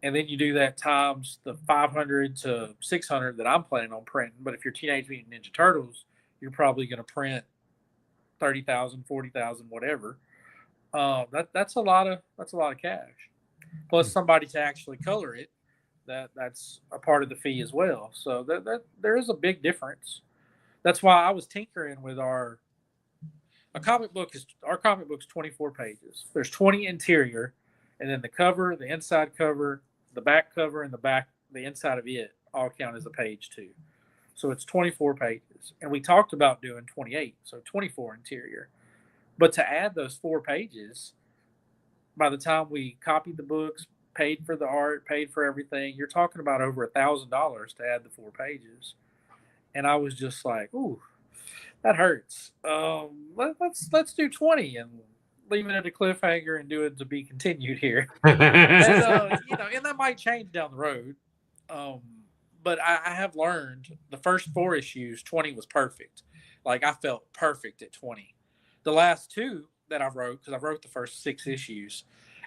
and then you do that times the 500 to 600 that I'm planning on printing. But if you're Teenage Mutant Ninja Turtles, you're probably going to print 30,000, 40,000, whatever. That's a lot of cash. Plus somebody to actually color it. That's a part of the fee as well. So that there is a big difference. That's why I was tinkering with our comic book's 24 pages. There's 20 interior, and then the cover, the inside cover, the back cover, and the inside of it all count as a page too. So it's 24 pages. And we talked about doing 28, so 24 interior. But to add those 4 pages, by the time we copied the books, paid for the art, paid for everything, you're talking about over $1,000 to add the 4 pages. And I was just like, ooh, that hurts. Let's do 20 and leave it at a cliffhanger and do it to be continued here. And that might change down the road. But I have learned the first 4 issues, 20 was perfect. Like I felt perfect at 20. The last 2 that I wrote, because I wrote the first 6 issues,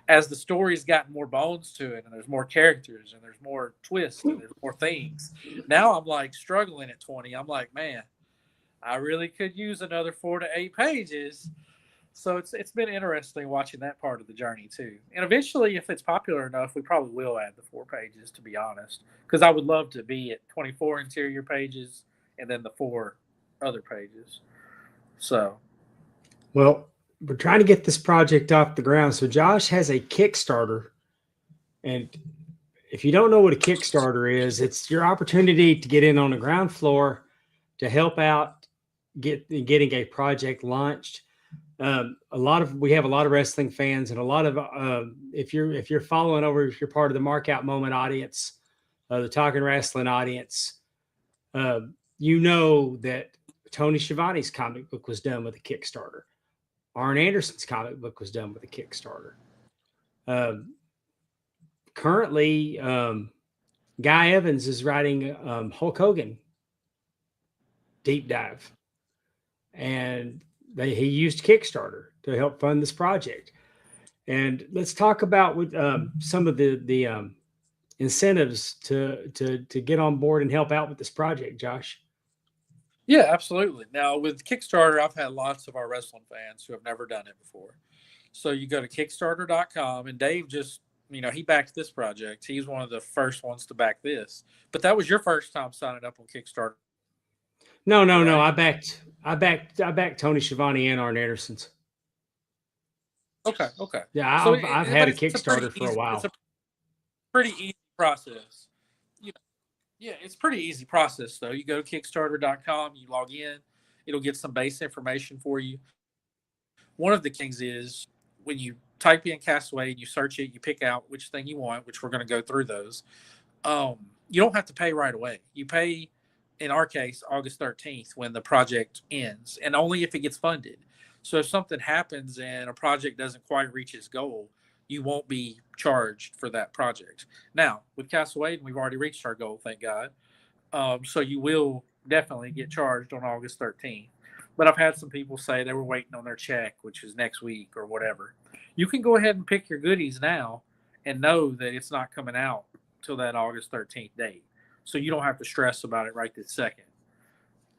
as the story's gotten more bones to it and there's more characters and there's more twists and there's more things. Now I'm like struggling at 20. I'm like, man, I really could use another 4 to 8 pages. So it's been interesting watching that part of the journey too. And eventually, if it's popular enough, we probably will add the 4 pages, to be honest, because I would love to be at 24 interior pages and then the 4 other pages. So, well, we're trying to get this project off the ground. So Josh has a Kickstarter, and if you don't know what a Kickstarter is, it's your opportunity to get in on the ground floor to help out getting a project launched. We have a lot of wrestling fans, and a lot of if you're following over, if you're part of the Mark Out Moment audience, the Talking Wrestling audience, you know that Tony Schiavone's comic book was done with a Kickstarter. Arn Anderson's comic book was done with a Kickstarter. Currently, Guy Evans is writing Hulk Hogan deep dive, and he used Kickstarter to help fund this project. And let's talk about some of the incentives to get on board and help out with this project, Josh. yeah, absolutely. Now, with Kickstarter, I've had lots of our wrestling fans who have never done it before. So you go to Kickstarter.com, and Dave just, he backed this project. He's one of the first ones to back this. But that was your first time signing up on Kickstarter. No. Right? I backed Tony Schiavone and Arn Anderson's. Okay. Yeah, I've had a Kickstarter for a while. It's a pretty easy process. Yeah, it's pretty easy process, though. You go to Kickstarter.com, you log in, it'll get some base information for you. One of the things is when you type in Castle Aiden, you search it, you pick out which thing you want, which we're going to go through those. You don't have to pay right away. You pay, in our case, August 13th when the project ends, and only if it gets funded. So if something happens and a project doesn't quite reach its goal, you won't be charged for that project. Now, with Castle Aiden, we've already reached our goal, thank God. So you will definitely get charged on August 13th. But I've had some people say they were waiting on their check, which is next week or whatever. You can go ahead and pick your goodies now and know that it's not coming out till that August 13th date. So you don't have to stress about it right this second.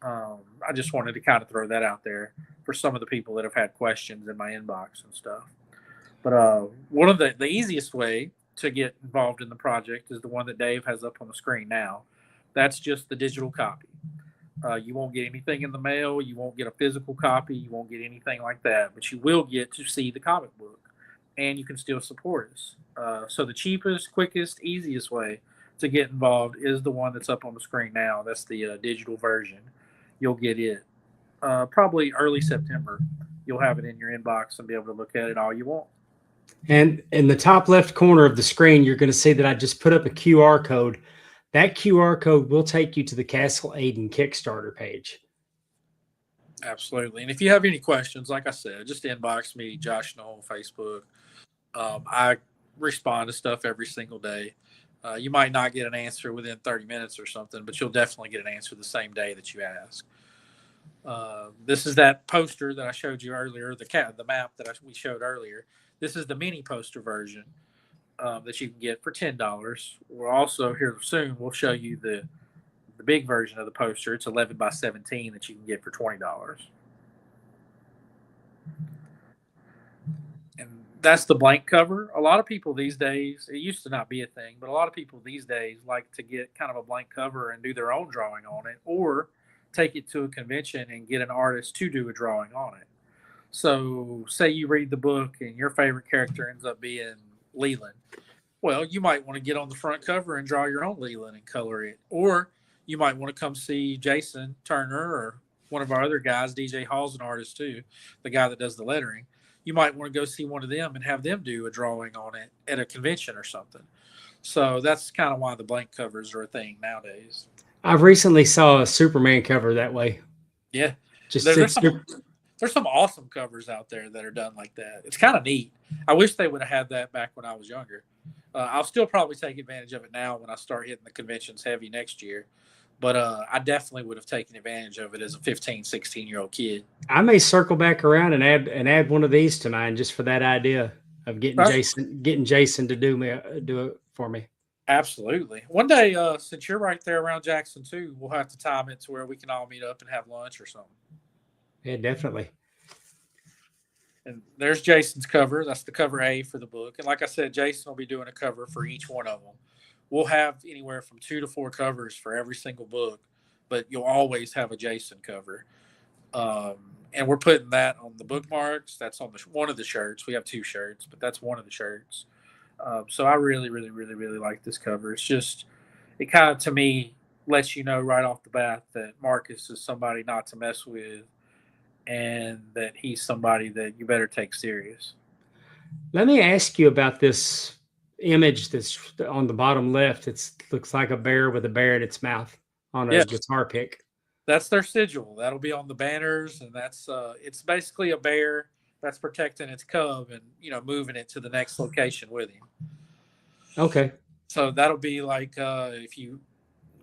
I just wanted to kind of throw that out there for some of the people that have had questions in my inbox and stuff. But one of the easiest way to get involved in the project is the one that Dave has up on the screen now. That's just the digital copy. You won't get anything in the mail. You won't get a physical copy. You won't get anything like that. But you will get to see the comic book, and you can still support us. So the cheapest, quickest, easiest way to get involved is the one that's up on the screen now. That's the digital version. You'll get it probably early September. You'll have it in your inbox and be able to look at it all you want. And in the top left corner of the screen, you're going to see that I just put up a QR code. That QR code will take you to the Castle Aiden Kickstarter page. Absolutely. And if you have any questions, like I said, just inbox me, Josh Newell, Facebook. I respond to stuff every single day. You might not get an answer within 30 minutes or something, but you'll definitely get an answer the same day that you ask. This is that poster that I showed you earlier, the map that we showed earlier. This is the mini poster version that you can get for $10. We're also here soon. We'll show you the big version of the poster. It's 11 by 17 that you can get for $20. And that's the blank cover. A lot of people these days, it used to not be a thing, but a lot of people these days like to get kind of a blank cover and do their own drawing on it, or take it to a convention and get an artist to do a drawing on it. So say you read the book and your favorite character ends up being Leland. Well, you might want to get on the front cover and draw your own Leland and color it. Or you might want to come see Jason Turner or one of our other guys. DJ Hall's an artist too, the guy that does the lettering. You might want to go see one of them and have them do a drawing on it at a convention or something. So that's kind of why the blank covers are a thing nowadays. I've recently saw a Superman cover that way. Yeah. Just There's some awesome covers out there that are done like that. It's kind of neat. I wish they would have had that back when I was younger. I'll still probably take advantage of it now when I start hitting the conventions heavy next year. But I definitely would have taken advantage of it as a 15, 16-year-old kid. I may circle back around and add one of these to mine just for that idea of getting Jason to do it for me. Absolutely. One day, since you're right there around Jackson too, we'll have to time it to where we can all meet up and have lunch or something. Yeah, definitely. And there's Jason's cover. That's the cover A for the book. And like I said, Jason will be doing a cover for each one of them. We'll have anywhere from 2 to 4 covers for every single book, but you'll always have a Jason cover. And we're putting that on the bookmarks. That's on one of the shirts. We have 2 shirts, but that's one of the shirts. So I really, really, really, really like this cover. It's just, it kind of, to me, lets you know right off the bat that Marcus is somebody not to mess with, and that he's somebody that you better take serious. Let me ask you about this image that's on the bottom left. It looks like a bear with a bear in its mouth on a guitar pick. That's their sigil. That'll be on the banners, and that's it's basically a bear that's protecting its cub and, moving it to the next location with him. Okay. So that'll be like if you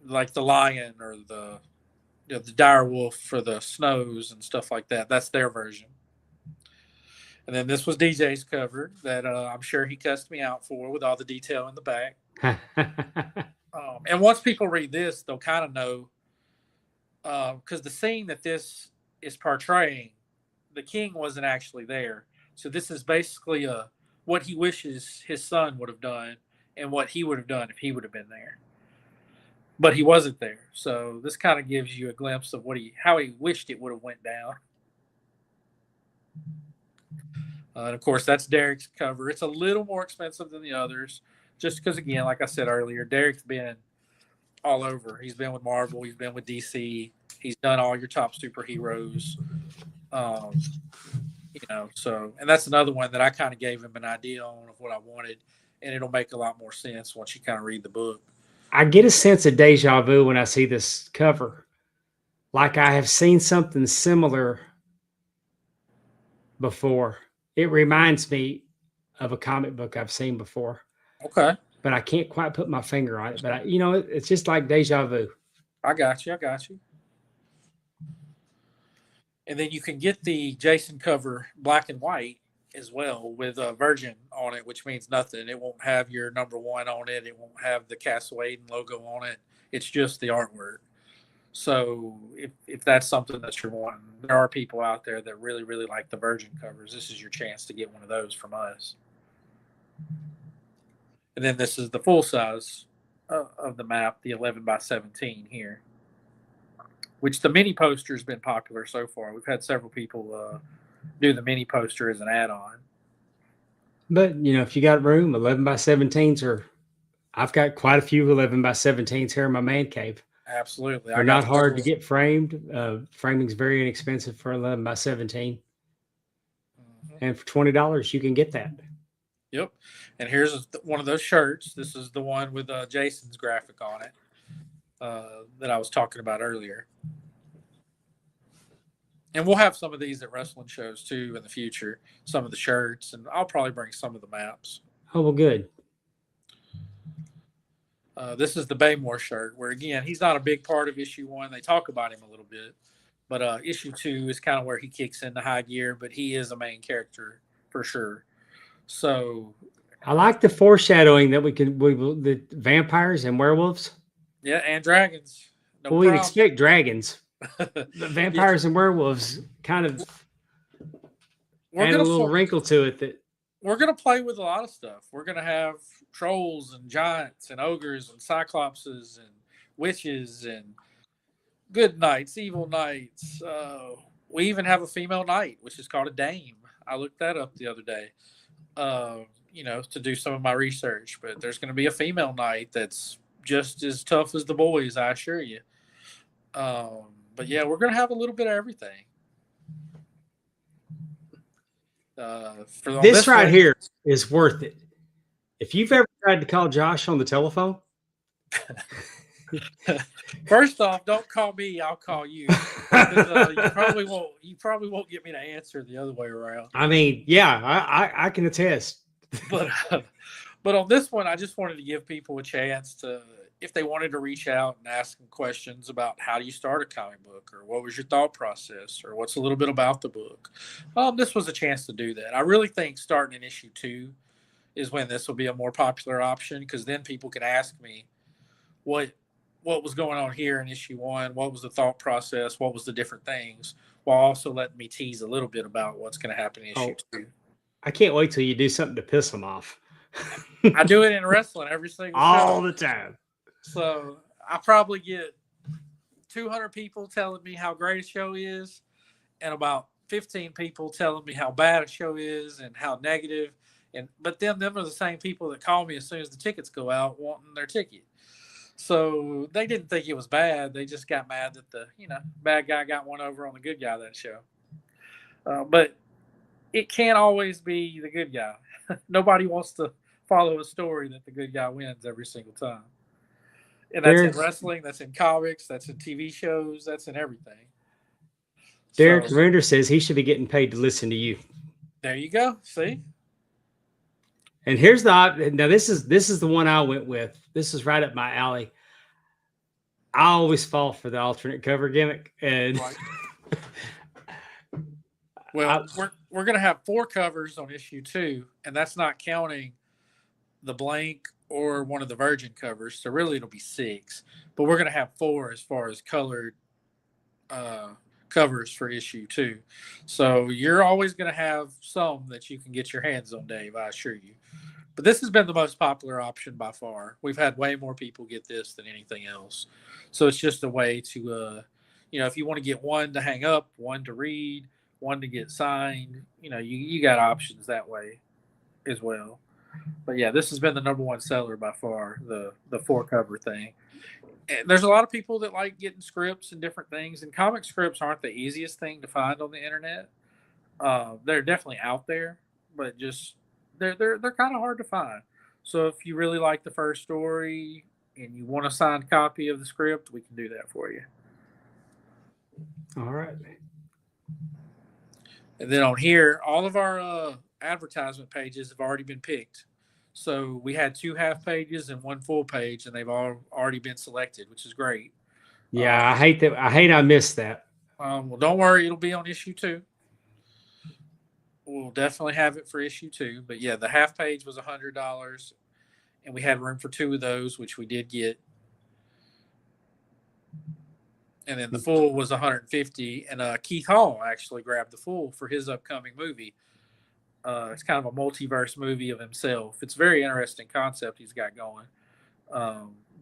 like the lion or the dire wolf for the snows and stuff like that. That's their version. And then this was DJ's cover that I'm sure he cussed me out for, with all the detail in the back. And once people read this, they'll kind of know, because the scene that this is portraying, the king wasn't actually there. So this is basically what he wishes his son would have done and what he would have done if he would have been there. But he wasn't there. So this kind of gives you a glimpse of how he wished it would have went down. And of course, that's Derek's cover. It's a little more expensive than the others, just because, again, like I said earlier, Derek's been all over. He's been with Marvel. He's been with DC. He's done all your top superheroes. So, and that's another one that I kind of gave him an idea on of what I wanted, and it'll make a lot more sense once you kind of read the book. I get a sense of deja vu when I see this cover. Like I have seen something similar before. It reminds me of a comic book I've seen before, Okay. but I can't quite put my finger on it. But it's just like deja vu. I got you. I got you. And then you can get the Jason cover black and white as well with a Virgin on it, which means nothing. It won't have your number one on it. It won't have the Castle Aiden logo on it. It's just the artwork. So if that's something that you're wanting, there are people out there that really, really like the Virgin covers. This is your chance to get one of those from us. And then this is the full size of the map, the 11 by 17 here, which the mini poster has been popular so far. We've had several people do the mini poster as an add-on. But if you got room, 11 by 17s I've got quite a few 11 by 17s here in my man cave. Absolutely. They're not hard to get framed. Framing's very inexpensive for 11 by 17. Mm-hmm. And for $20, you can get that. Yep. And here's one of those shirts. This is the one with Jason's graphic on it that I was talking about earlier. And we'll have some of these at wrestling shows too in the future, some of the shirts, and I'll probably bring some of the maps. Oh, well, good. This is the Baymore shirt, where, again, he's not a big part of issue 1. They talk about him a little bit. But issue 2 is kind of where he kicks into high gear, but he is a main character for sure. So I like the foreshadowing that the vampires and werewolves. Yeah, and dragons. No we'd expect dragons. The vampires and werewolves kind of add a little wrinkle to it. That we're going to play with a lot of stuff. We're going to have trolls and giants and ogres and cyclopses and witches and good knights, evil knights. We even have a female knight, which is called a dame. I looked that up the other day, to do some of my research. But there's going to be a female knight that's just as tough as the boys, I assure you. But yeah, we're going to have a little bit of everything. This right here is worth it. If you've ever tried to call Josh on the telephone, first off, don't call me. I'll call you. You probably won't get me to answer the other way around. I mean, yeah, I can attest. But on this one, I just wanted to give people a chance to, if they wanted to reach out and ask them questions about how do you start a comic book, or what was your thought process, or what's a little bit about the book. This was a chance to do that. I really think starting in issue 2 is when this will be a more popular option, because then people can ask me what was going on here in issue 1, what was the thought process, what was the different things, while also letting me tease a little bit about what's going to happen in issue 2. I can't wait till you do something to piss them off. I do it in wrestling every single all show. The time. So I probably get 200 people telling me how great a show is, and about 15 people telling me how bad a show is and how negative. But them are the same people that call me as soon as the tickets go out wanting their ticket. So they didn't think it was bad. They just got mad that the bad guy got one over on the good guy that show. But it can't always be the good guy. Nobody wants to follow a story that the good guy wins every single time. And that's in wrestling, that's in comics, that's in TV shows, that's in everything. Derek Render says he should be getting paid to listen to you. There you go. See? And here's this is the one I went with. This is right up my alley. I always fall for the alternate cover gimmick. And right. Well, we're going to have 4 covers on issue 2, and that's not counting the blank or one of the Virgin covers. So really it'll be 6, but we're going to have 4 as far as colored covers for issue 2. So you're always going to have some that you can get your hands on, Dave, I assure you. But this has been the most popular option by far. We've had way more people get this than anything else. So it's just a way to, if you want to get one to hang up, one to read, one to get signed, you got options that way as well. But yeah, this has been the number one seller by far, the 4 cover thing. And there's a lot of people that like getting scripts and different things, and comic scripts aren't the easiest thing to find on the internet. They're definitely out there, but just they're kind of hard to find. So if you really like the first story and you want a signed copy of the script, we can do that for you. All right. And then on here, all of our advertisement pages have already been picked. So we had 2 half pages and 1 full page, and they've all already been selected, which is great. Yeah, I hate that. I hate I missed that. Well, don't worry, it'll be on issue 2. We'll definitely have it for issue 2. But yeah, the half page was $100, and we had room for 2 of those, which we did get. And then the full was $150, and Keith Hall actually grabbed the full for his upcoming movie. It's kind of a multiverse movie of himself. It's a very interesting concept he's got going.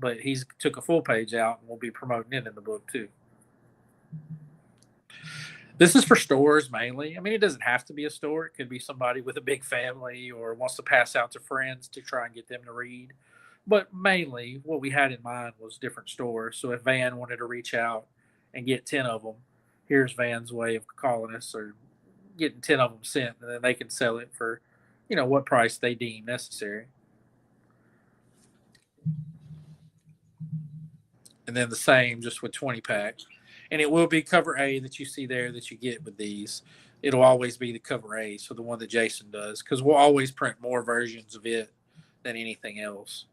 But he's took a full page out, and we'll be promoting it in the book too. This is for stores mainly. I mean, it doesn't have to be a store. It could be somebody with a big family or wants to pass out to friends to try and get them to read. But mainly what we had in mind was different stores. So if Van wanted to reach out and get 10 of them, here's Van's way of calling us or getting 10 of them sent, and then they can sell it for, what price they deem necessary. And then the same just with 20 packs. And it will be cover A that you see there that you get with these. It'll always be the cover A, so the one that Jason does, because we'll always print more versions of it than anything else.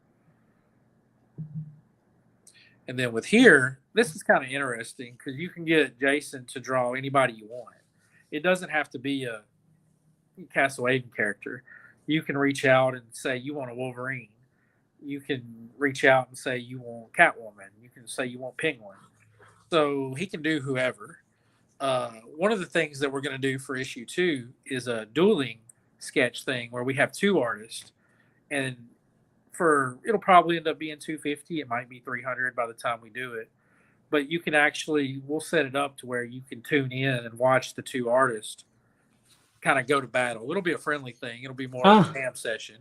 And then with here, this is kind of interesting because you can get Jason to draw anybody you want. It doesn't have to be a Castle Aiden character. You can reach out and say you want a Wolverine. You can reach out and say you want Catwoman. You can say you want Penguin. So he can do whoever. One of the things that we're going to do for issue 2 is a dueling sketch thing where we have 2 artists, and it'll probably end up being $250. It might be $300 by the time we do it. But you can we'll set it up to where you can tune in and watch the 2 artists kind of go to battle. It'll be a friendly thing. It'll be more of a jam session.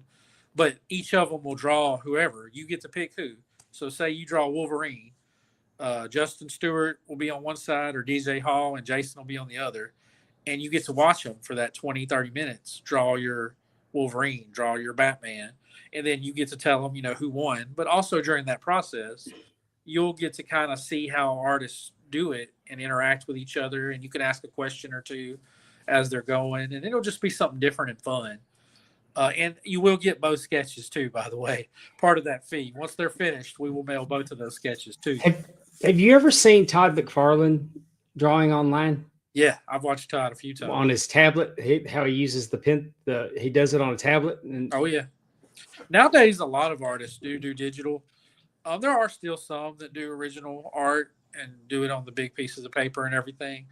But each of them will draw whoever. You get to pick who. So say you draw Wolverine. Justin Stewart will be on one side, or DJ Hall, and Jason will be on the other. And you get to watch them for that 20, 30 minutes. Draw your Wolverine, draw your Batman. And then you get to tell them, who won. But also during that process, you'll get to kind of see how artists do it and interact with each other. And you can ask a question or two as they're going. And it'll just be something different and fun. And you will get both sketches too, by the way. Part of that fee. Once they're finished, we will mail both of those sketches too. Have you ever seen Todd McFarlane drawing online? Yeah, I've watched Todd a few times. On his tablet, how he uses the pen, he does it on a tablet. Oh, yeah. Nowadays, a lot of artists do digital. There are still some that do original art and do it on the big pieces of paper and everything.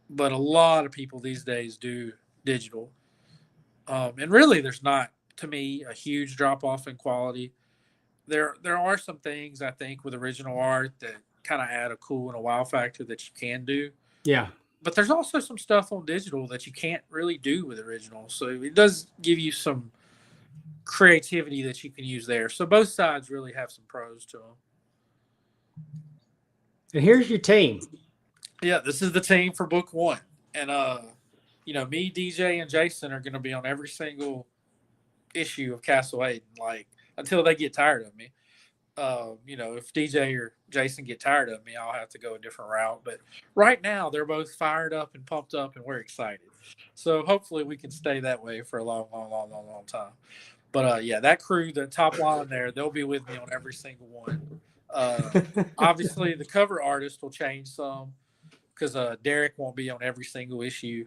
But a lot of people these days do digital. And really, there's not, to me, a huge drop-off in quality. There are some things, I think, with original art that kind of add a cool and a wow factor that you can do. Yeah. But there's also some stuff on digital that you can't really do with original. So it does give you some creativity that you can use there. So both sides really have some pros to them. And here's your team. Yeah, this is the team for book 1. And, me, DJ, and Jason are going to be on every single issue of Castle Aiden, until they get tired of me. If DJ or Jason get tired of me, I'll have to go a different route. But right now, they're both fired up and pumped up, and we're excited. So hopefully we can stay that way for a long, long, long, long, long time. But, that crew, the top line there, they'll be with me on every single one. Obviously, the cover artist will change some because Derek won't be on every single issue.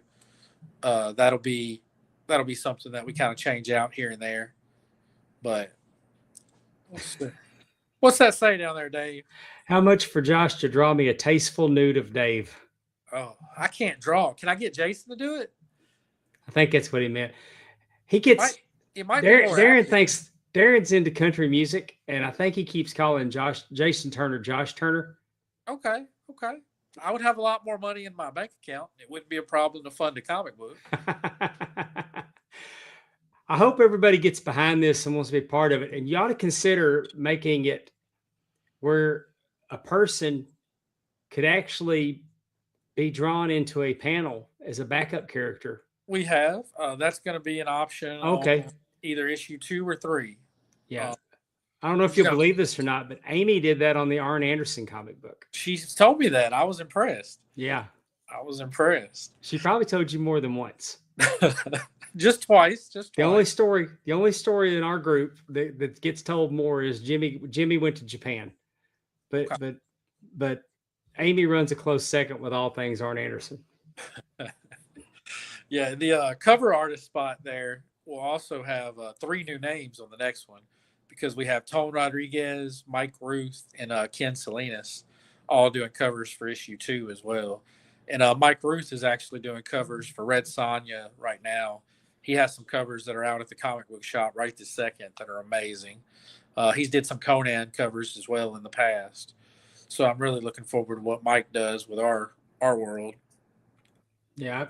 That'll be something that we kind of change out here and there. But what's that say down there, Dave? How much for Josh to draw me a tasteful nude of Dave? Oh, I can't draw. Can I get Jason to do it? I think that's what he meant. He gets it might Darren thinks Darren's into country music, and I think he keeps calling Jason Turner Josh Turner. Okay. I would have a lot more money in my bank account. It wouldn't be a problem to fund a comic book. I hope everybody gets behind this and wants to be part of it. And you ought to consider making it where a person could actually be drawn into a panel as a backup character. We have. That's going to be an option. Okay. Either issue 2 or 3. Yeah. I don't know if you'll believe this or not, but Amy did that on the Arn Anderson comic book. She told me that. I was impressed. Yeah. I was impressed. She probably told you more than once. Just twice. The only story in our group that gets told more is Jimmy went to Japan. But Amy runs a close second with all things Arn Anderson. Yeah, the cover artist spot there will also have 3 new names on the next one, because we have Tone Rodriguez, Mike Ruth, and Ken Salinas all doing covers for issue 2 as well. And Mike Ruth is actually doing covers for Red Sonja right now. He has some covers that are out at the comic book shop right this second that are amazing. He's did some Conan covers as well in the past. So I'm really looking forward to what Mike does with our world. Yeah.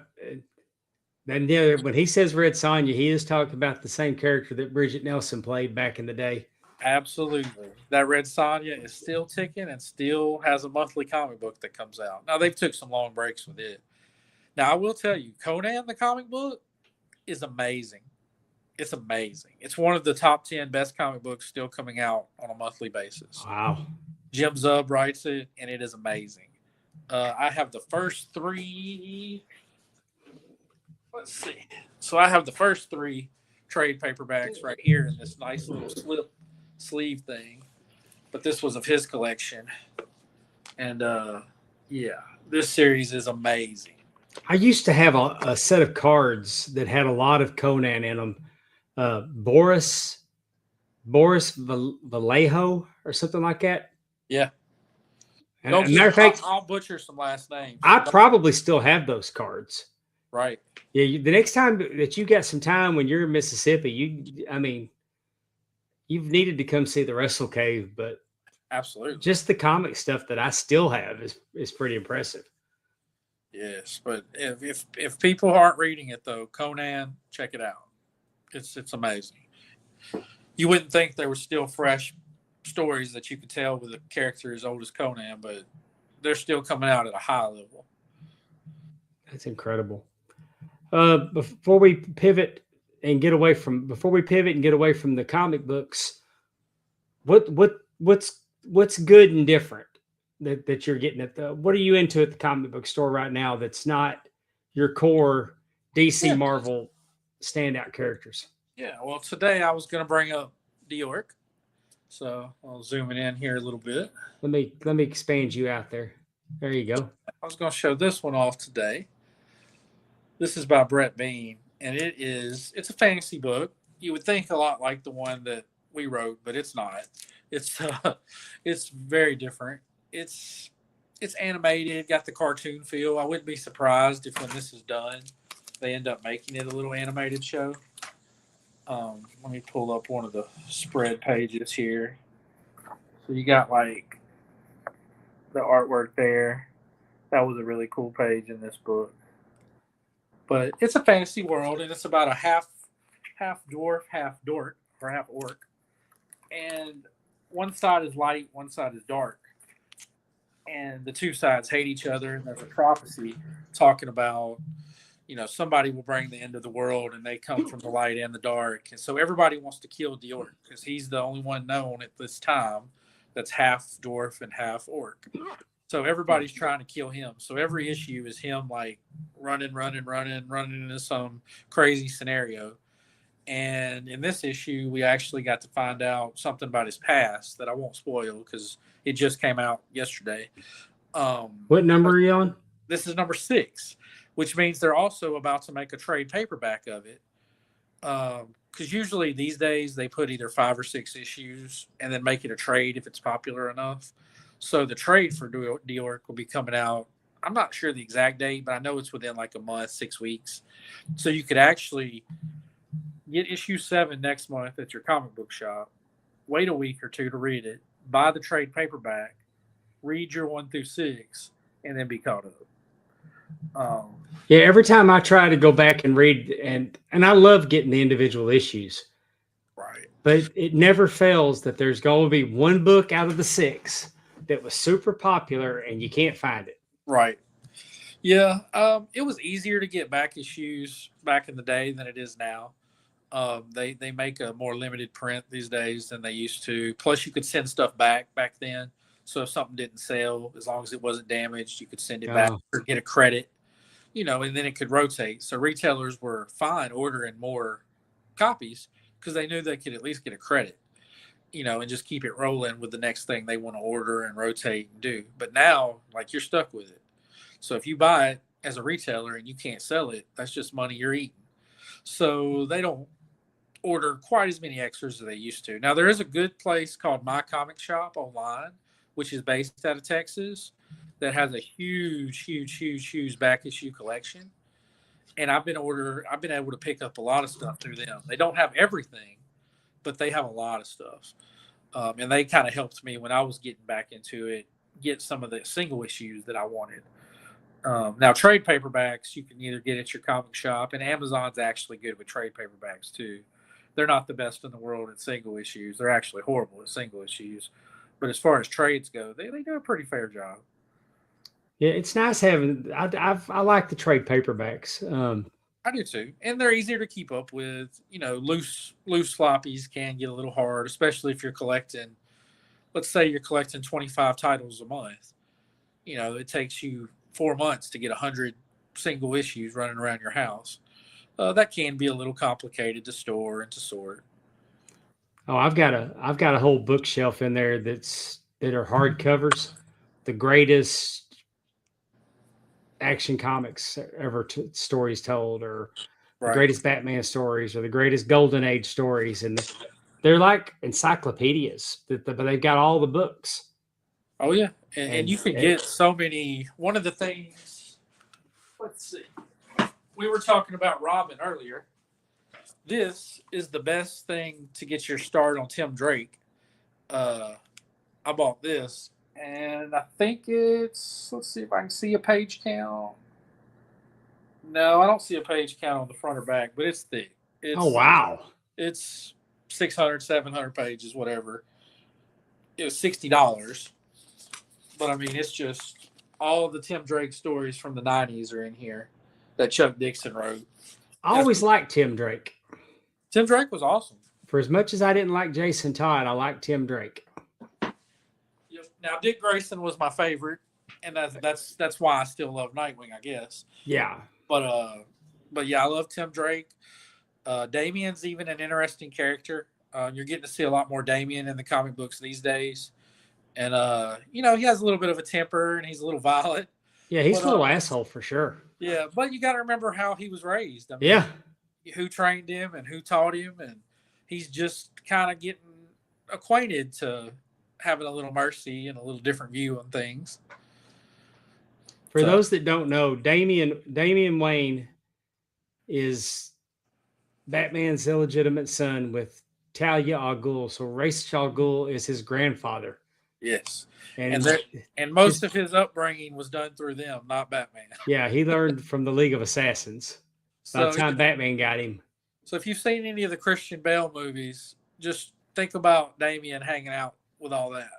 And when he says Red Sonja, he is talking about the same character that Bridget Nelson played back in the day. Absolutely. That Red Sonja is still ticking and still has a monthly comic book that comes out. Now, they've took some long breaks with it. Now, I will tell you, Conan, the comic book, is amazing. It's amazing. It's one of the top 10 best comic books still coming out on a monthly basis. Wow. Jim Zub writes it, and it is amazing. I have the first 3. Let's see. So I have the first 3 trade paperbacks right here in this nice little sleeve thing. But this was of his collection. And yeah, this series is amazing. I used to have a set of cards that had a lot of Conan in them. Boris Vallejo or something like that. Yeah. And as a matter of fact, I'll butcher some last names. I probably still have those cards. Right. Yeah. The next time that you got some time when you're in Mississippi, you've needed to come see the Wrestle Cave, but absolutely, just the comic stuff that I still have is pretty impressive. Yes, but if people aren't reading it though, Conan, check it out. It's amazing. You wouldn't think there were still fresh stories that you could tell with a character as old as Conan, but they're still coming out at a high level. That's incredible. Before we pivot and get away from the comic books, what's good and different that you're getting what are you into at the comic book store right now that's not your core DC Marvel standout characters? Yeah, well, today I was going to bring up Diorc, so I'll zoom it in here a little bit. Let me expand you out there. There you go. I was going to show this one off today. This is by Brett Bean, and it's a fantasy book. You would think a lot like the one that we wrote, but it's not. It's very different. It's animated, got the cartoon feel. I wouldn't be surprised if when this is done, they end up making it a little animated show. Let me pull up one of the spread pages here. So you got like the artwork there. That was a really cool page in this book. But it's a fantasy world, and it's about a half dwarf, half dork, or half orc. And one side is light, one side is dark. And the two sides hate each other. And there's a prophecy talking about, somebody will bring the end of the world, and they come from the light and the dark. And so everybody wants to kill Diorc because he's the only one known at this time that's half dwarf and half orc. So everybody's trying to kill him. So every issue is him like running into some crazy scenario. And in this issue, we actually got to find out something about his past that I won't spoil because it just came out yesterday. What number are you on? This is number 6, which means they're also about to make a trade paperback of it. Because usually these days they put either 5 or 6 issues and then make it a trade if it's popular enough. So the trade for Diorc will be coming out. I'm not sure the exact date, but I know it's within like a month, 6 weeks. So you could actually get issue 7 next month at your comic book shop, wait a week or 2 to read it, buy the trade paperback, read your 1 through 6, and then be caught up. Yeah, every time I try to go back and read, and I love getting the individual issues, right? But it never fails that there's going to be one book out of the 6 that was super popular and you can't find it. Right. Yeah. It was easier to get back issues back in the day than it is now. They make a more limited print these days than they used to. Plus, you could send stuff back then. So if something didn't sell, as long as it wasn't damaged, you could send it back or get a credit and then it could rotate. So retailers were fine ordering more copies because they knew they could at least get a credit, and just keep it rolling with the next thing they want to order and rotate and do. But now, like, you're stuck with it. So if you buy it as a retailer and you can't sell it, that's just money you're eating. So they don't order quite as many extras as they used to. Now, there is a good place called My Comic Shop online, which is based out of Texas, that has a huge back issue collection. And I've been able to pick up a lot of stuff through them. They don't have everything, but they have a lot of stuff. And they kind of helped me when I was getting back into it, get some of the single issues that I wanted. Now, trade paperbacks you can either get at your comic shop, and Amazon's actually good with trade paperbacks too. They're not the best in the world at single issues. They're actually horrible at single issues. But as far as trades go, they do a pretty fair job. Yeah, it's nice having. I like the trade paperbacks. I do too, and they're easier to keep up with. Loose floppies can get a little hard, especially if you're collecting. Let's say you're collecting 25 titles a month. It takes you 4 months to get 100 single issues running around your house. That can be a little complicated to store and to sort. Oh, I've got a whole bookshelf in there that are hardcovers, the greatest action comics ever, stories told, or the greatest Batman stories, or the greatest Golden Age stories, and they're like encyclopedias. But they've got all the books. Oh yeah, and you can get so many. One of the things, let's see, we were talking about Robin earlier. This is the best thing to get your start on Tim Drake. I bought this, and I think it's, let's see if I can see a page count. No, I don't see a page count on the front or back, but it's thick. Oh, wow. It's 600, 700 pages, whatever. It was $60. But, I mean, it's just all of the Tim Drake stories from the 90s are in here that Chuck Dixon wrote. I always liked Tim Drake. Tim Drake was awesome. For as much as I didn't like Jason Todd, I liked Tim Drake. Yep. Now, Dick Grayson was my favorite, and that's why I still love Nightwing, I guess. Yeah. But yeah, I love Tim Drake. Damian's even an interesting character. You're getting to see a lot more Damian in the comic books these days. And, he has a little bit of a temper, and he's a little violent. Yeah, he's a little asshole for sure. Yeah, but you got to remember how he was raised. I mean, yeah. Who trained him and who taught him, and he's just kind of getting acquainted to having a little mercy and a little different view on things. For those that don't know, Damian Wayne is Batman's illegitimate son with Talia al Ghul. So Ra's al Ghul is his grandfather. Yes. And most of his upbringing was done through them, not Batman. Yeah, he learned from the League of Assassins by the time Batman got him. So if you've seen any of the Christian Bale movies, just think about Damian hanging out with all that.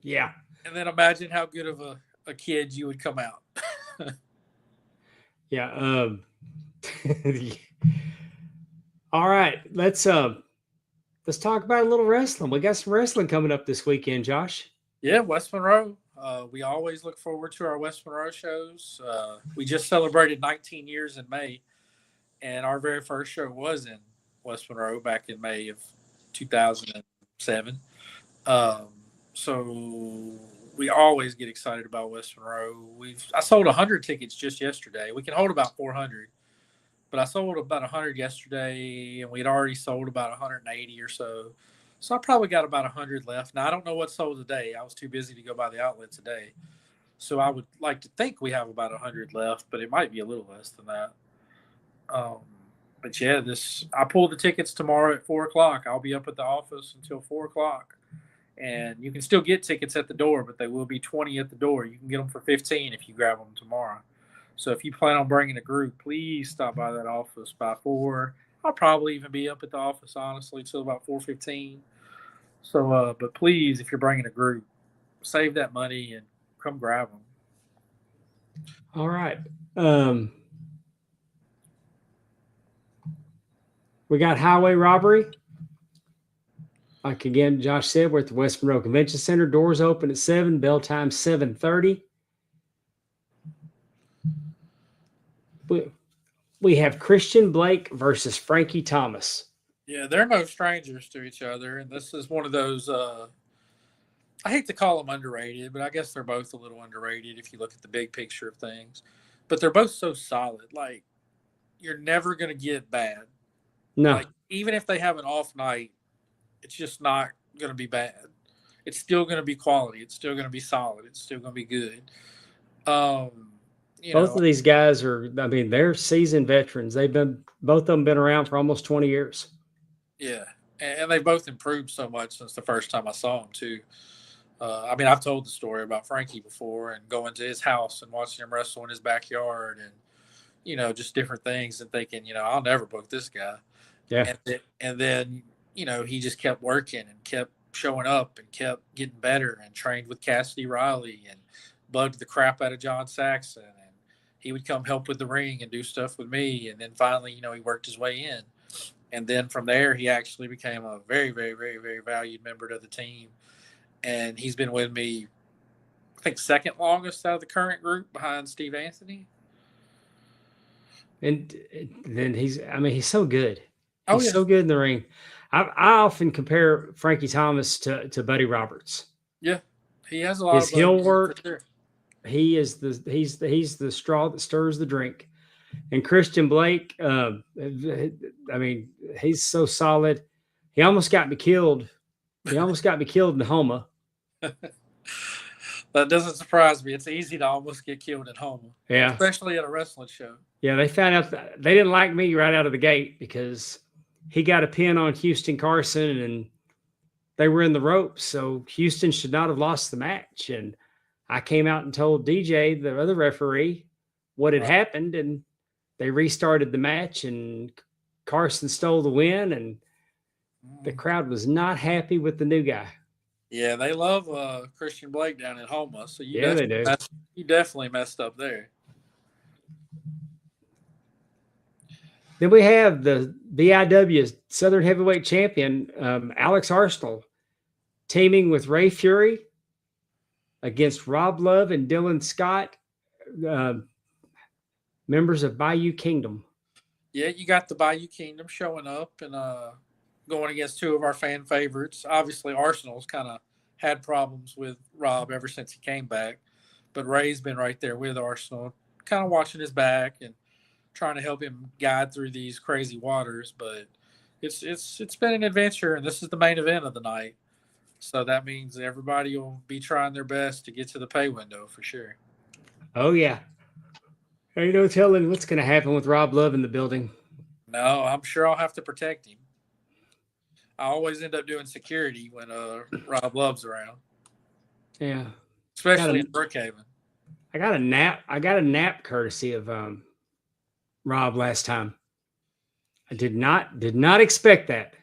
Yeah. And then imagine how good of a kid you would come out. Yeah. All right. Let's talk about a little wrestling. We got some wrestling coming up this weekend, Josh. Yeah, West Monroe. We always look forward to our West Monroe shows. We just celebrated 19 years in May, and our very first show was in West Monroe back in May of 2007. So we always get excited about West Monroe. I sold 100 tickets just yesterday. We can hold about 400, but I sold about 100 yesterday, and we'd already sold about 180 or so. So I probably got about 100 left. Now, I don't know what sold today. I was too busy to go by the outlet today. So I would like to think we have about 100 left, but it might be a little less than that. But yeah, I pull the tickets tomorrow at 4 o'clock. I'll be up at the office until 4 o'clock. And you can still get tickets at the door, but they will be 20 at the door. You can get them for 15 if you grab them tomorrow. So if you plan on bringing a group, please stop by that office by 4. I'll probably even be up at the office, honestly, till about 4:15. So, but please, if you're bringing a group, save that money and come grab them. All right. We got highway robbery. Like again, Josh said, we're at the West Monroe Convention Center. Doors open at 7. Bell time 7:30. we have Christian Blake versus Frankie Thomas. Yeah, they're no strangers to each other, and this is one of those. I hate to call them underrated, but I guess they're both a little underrated if you look at the big picture of things. But they're both so solid. Like, you're never going to get bad. No. Like, even if they have an off night, it's just not going to be bad. It's still going to be quality. It's still going to be solid. It's still going to be good. Both of these guys they're seasoned veterans. Both of them been around for almost 20 years. Yeah. And they both improved so much since the first time I saw them, too. I've told the story about Frankie before and going to his house and watching him wrestle in his backyard and, just different things and thinking, I'll never book this guy. Yeah. And then, he just kept working and kept showing up and kept getting better and trained with Cassidy Riley and bugged the crap out of John Saxon. And he would come help with the ring and do stuff with me. And then finally, he worked his way in. And then from there, he actually became a very, very, very, very valued member of the team. And he's been with me, I think, second longest out of the current group behind Steve Anthony. And then he's so good. Oh, He's yeah. so good in the ring. I often compare Frankie Thomas to Buddy Roberts. Yeah, he has a lot His of heel buttons, work. for sure. He's the straw that stirs the drink. And Christian Blake, he's so solid. He almost got me killed. He almost got me killed in Homa. That doesn't surprise me. It's easy to almost get killed at home. Yeah. Especially at a wrestling show. Yeah, they found out that they didn't like me right out of the gate because he got a pin on Houston Carson and they were in the ropes. So Houston should not have lost the match. And I came out and told DJ, the other referee, what had happened. And they restarted the match and Carson stole the win. And the crowd was not happy with the new guy. Yeah, they love Christian Blake down in Homa. So you they do. You definitely messed up there. Then we have the BIW Southern Heavyweight Champion, Alex Arsenal, teaming with Ray Fury against Rob Love and Dylan Scott, members of Bayou Kingdom. Yeah, you got the Bayou Kingdom showing up and going against two of our fan favorites. Obviously, Arsenal's kind of had problems with Rob ever since he came back, but Ray's been right there with Arsenal, kind of watching his back and trying to help him guide through these crazy waters. But it's been an adventure, and this is the main event of the night. So that means everybody will be trying their best to get to the pay window for sure. Oh, yeah. Ain't no telling what's going to happen with Rob Love in the building. No, I'm sure I'll have to protect him. I always end up doing security when Rob Love's around. Yeah. Especially in Brookhaven. I got a nap courtesy of Rob last time. I did not expect that.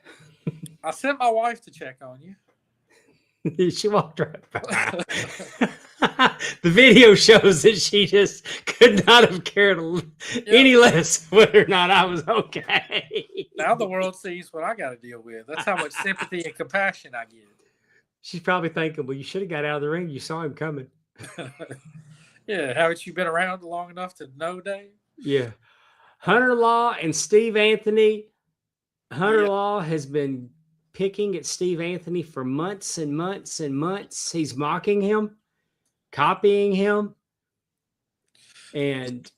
I sent my wife to check on you. She walked right by. The video shows that she just could not have cared any less whether or not I was okay. Now the world sees what I got to deal with. That's how much sympathy and compassion I get. She's probably thinking, well, you should have got out of the ring. You saw him coming. Yeah, haven't you been around long enough to know, Dave? Yeah. Hunter Law and Steve Anthony. Hunter Law has been picking at Steve Anthony for months and months and months. He's mocking him, copying him. And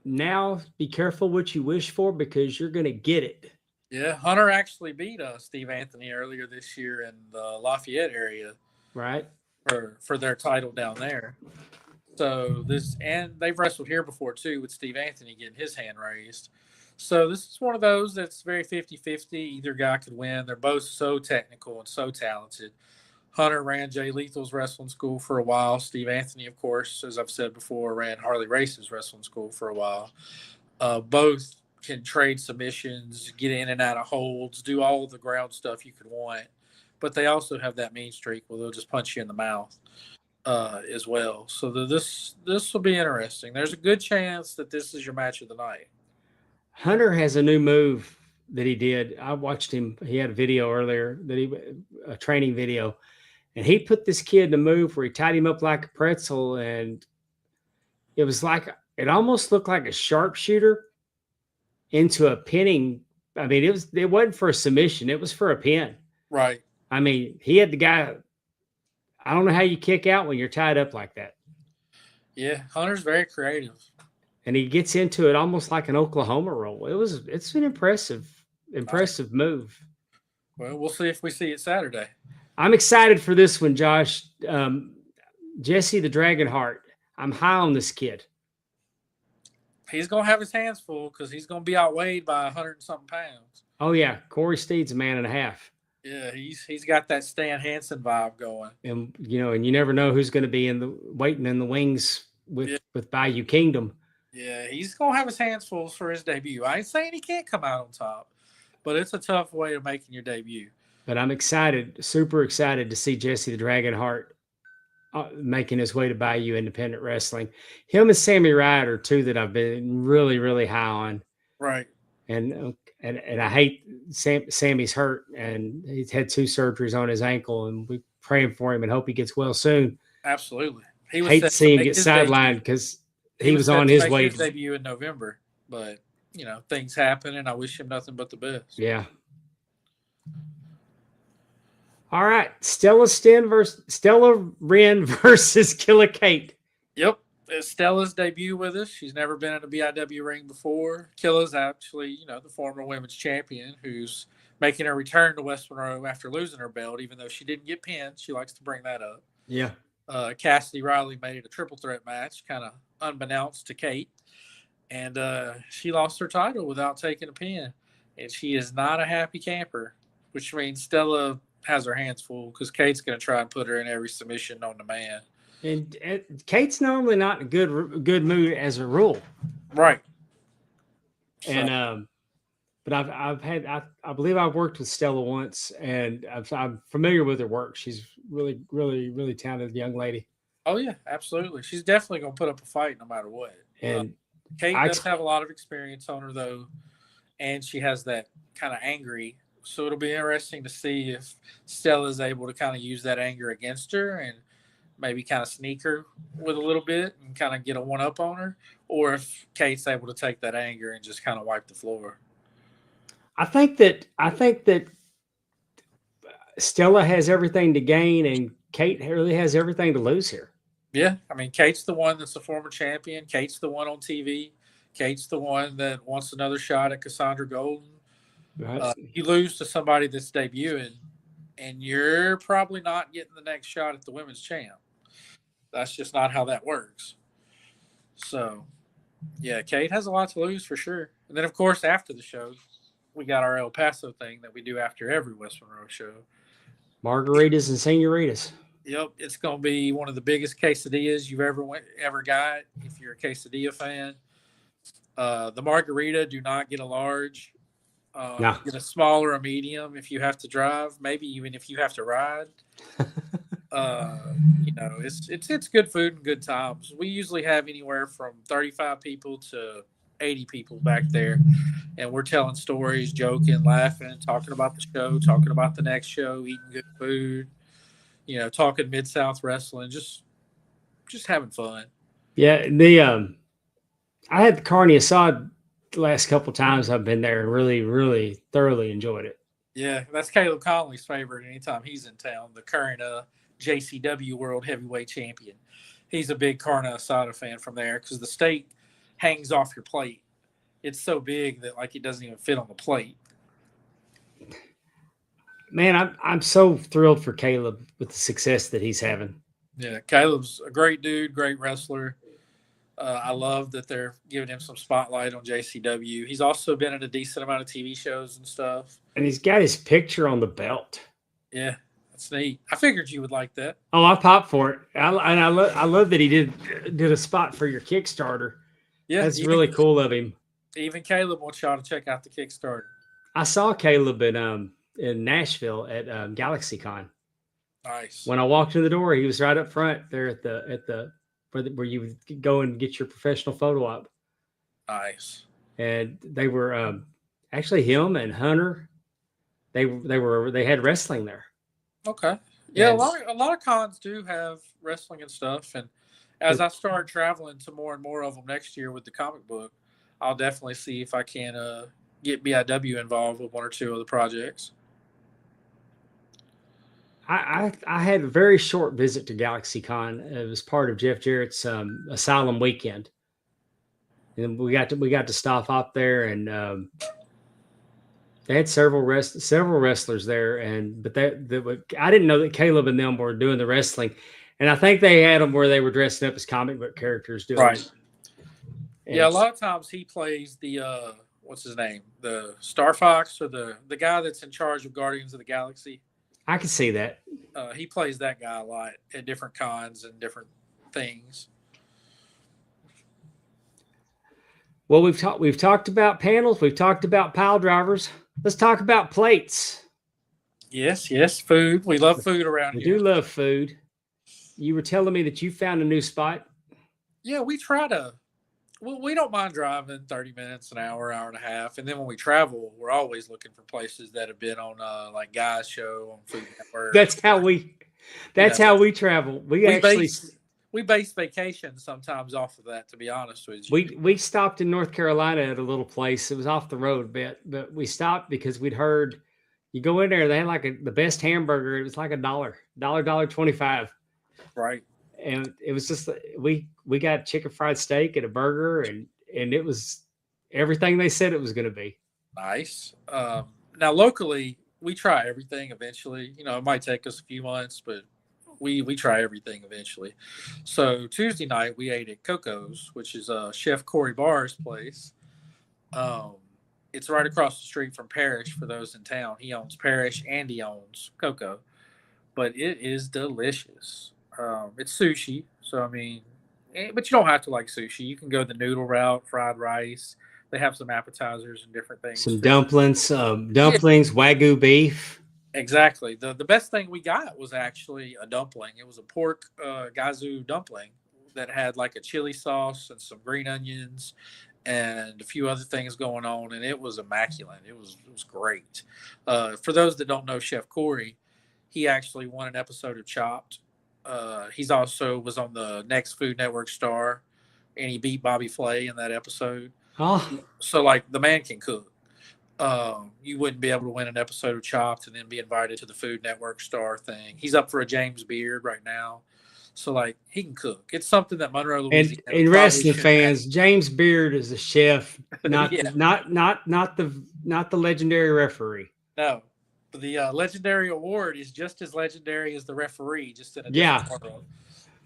now be careful what you wish for because you're going to get it. Yeah, Hunter actually beat Steve Anthony earlier this year in the Lafayette area. Right. For their title down there. So they've wrestled here before too with Steve Anthony getting his hand raised. So this is one of those that's very 50-50. Either guy could win. They're both so technical and so talented. Hunter ran Jay Lethal's wrestling school for a while. Steve Anthony, of course, as I've said before, ran Harley Race's wrestling school for a while. Both can trade submissions, get in and out of holds, do all of the ground stuff you could want. But they also have that mean streak where they'll just punch you in the mouth as well. So this will be interesting. There's a good chance that this is your match of the night. Hunter has a new move that he did. I watched him. He had a video earlier a training video, and he put this kid in a move where he tied him up like a pretzel, and it was like it almost looked like a sharpshooter into a pinning. I mean, it wasn't for a submission, it was for a pin. Right. I mean, he had the guy. I don't know how you kick out when you're tied up like that. Yeah, Hunter's very creative. And he gets into it almost like an Oklahoma roll. It's an impressive move. Well, we'll see if we see it Saturday. I'm excited for this one, Josh. Jesse the Dragonheart. I'm high on this kid. He's going to have his hands full because he's going to be outweighed by 100 and something pounds. Oh yeah, Corey Steed's a man and a half. Yeah, he's got that Stan Hansen vibe going. And you never know who's going to be waiting in the wings with Bayou Kingdom. Yeah, he's going to have his hands full for his debut. I ain't saying he can't come out on top, but it's a tough way of making your debut. But I'm excited, super excited to see Jesse the Dragonheart making his way to Bayou Independent Wrestling. Him and Sammy Ryder, two that I've been really, really high on. Right. And I hate Sammy's hurt, and he's had 2 surgeries on his ankle, and we're praying for him and hope he gets well soon. Absolutely. He was hate to see him get sidelined because he was on his way to debut in November, but things happen, and I wish him nothing but the best. Yeah. All right, Stella Wren versus Killer Kate. Yep, it's Stella's debut with us. She's never been in a BIW ring before. Killa's actually, the former women's champion who's making her return to West Monroe after losing her belt, even though she didn't get pinned. She likes to bring that up. Yeah. Cassidy Riley made it a triple threat match, kind of unbeknownst to Kate, and she lost her title without taking a pin, and she is not a happy camper, which means Stella has her hands full because Kate's going to try and put her in every submission on the man. And Kate's normally not in a good mood as a rule, right? And but I believe I've worked with Stella once, and I'm familiar with her work. She's really, really, really talented young lady. Oh yeah, absolutely. She's definitely going to put up a fight no matter what. And Kate does have a lot of experience on her though, and she has that kind of angry. So it'll be interesting to see if Stella's able to kind of use that anger against her and maybe kind of sneak her with a little bit and kind of get a one-up on her, or if Kate's able to take that anger and just kind of wipe the floor. I think that Stella has everything to gain, and Kate really has everything to lose here. Yeah, I mean, Kate's the one that's a former champion. Kate's the one on TV. Kate's the one that wants another shot at Cassandra Golden. Right. You lose to somebody that's debuting, and you're probably not getting the next shot at the women's champ. That's just not how that works. So, yeah, Kate has a lot to lose for sure. And then, of course, after the show, we got our El Paso thing that we do after every West Monroe show. Margaritas and senoritas. Yep, it's going to be one of the biggest quesadillas you've ever got if you're a quesadilla fan. The margarita, do not get a large. No. Get a small or a medium if you have to drive, maybe even if you have to ride. It's good food and good times. We usually have anywhere from 35 people to 80 people back there, and we're telling stories, joking, laughing, talking about the show, talking about the next show, eating good food, talking Mid-South wrestling, just having fun. Yeah, I had the carne asada the last couple of times I've been there and really, really thoroughly enjoyed it. Yeah, that's Caleb Conley's favorite anytime he's in town, the current JCW World Heavyweight Champion. He's a big carne asada fan from there because the steak hangs off your plate. It's so big that it doesn't even fit on the plate. Man, I'm so thrilled for Caleb with the success that he's having. Yeah, Caleb's a great dude, great wrestler. I love that they're giving him some spotlight on JCW. He's also been in a decent amount of TV shows and stuff. And he's got his picture on the belt. Yeah, that's neat. I figured you would like that. Oh, I popped for it. I love that he did a spot for your Kickstarter. Yeah, that's really cool of him. Even Caleb wants y'all to check out the Kickstarter. I saw Caleb in Nashville at GalaxyCon. Nice. When I walked in the door, he was right up front there at the where you would go and get your professional photo op. Nice. And they were actually him and Hunter. They had wrestling there. Okay. Yeah, a lot of cons do have wrestling and stuff, and as I start traveling to more and more of them next year with the comic book, I'll definitely see if I can get BIW involved with one or two of the projects. I had a very short visit to GalaxyCon. It was part of Jeff Jarrett's Asylum weekend, and we got to stop up there, and they had several wrestlers there, but I didn't know that Caleb and them were doing the wrestling, and I think they had them where they were dressing up as comic book characters doing right. it. Yeah, a lot of times he plays the what's his name, the Star Fox, or the guy that's in charge of Guardians of the Galaxy. I can see that. He plays that guy a lot at different cons and different things. Well, we've talked about panels. We've talked about pile drivers. Let's talk about plates. Yes, food. We love food around here. We do love food. You were telling me that you found a new spot. Yeah, we try to. Well, we don't mind driving 30 minutes, an hour, hour and a half. And then when we travel, we're always looking for places that have been on like Guy's show on Food Network. That's how we travel. We base vacation sometimes off of that, to be honest with you. We stopped in North Carolina at a little place. It was off the road a bit, but we stopped because we'd heard you go in there, they had like the best hamburger. It was like $1.25. Right. And it was just we got chicken fried steak and a burger, and it was everything they said it was going to be. Nice. Now locally, we try everything eventually. You know, it might take us a few months, but we try everything eventually. So Tuesday night we ate at Coco's, which is Chef Corey Barr's place. It's right across the street from Parrish. For those in town, he owns Parrish and he owns Coco, but it is delicious. It's sushi, so I mean, but you don't have to like sushi. You can go the noodle route, fried rice. They have some appetizers and different things. Some dumplings, Wagyu beef. Exactly. The best thing we got was actually a dumpling. It was a pork gazu dumpling that had like a chili sauce and some green onions and a few other things going on, and it was immaculate. It was great. For those that don't know Chef Corey, he actually won an episode of Chopped. He's also was on the next Food Network star, and he beat Bobby Flay in that episode. Oh, so like the man can cook. You wouldn't be able to win an episode of Chopped and then be invited to the Food Network star thing. He's up for a James Beard right now, so like he can cook. It's something that Monroe, Louisiana, and wrestling fans, James Beard is a chef, not yeah. not the legendary referee. No. The legendary award is just as legendary as the referee, just in a different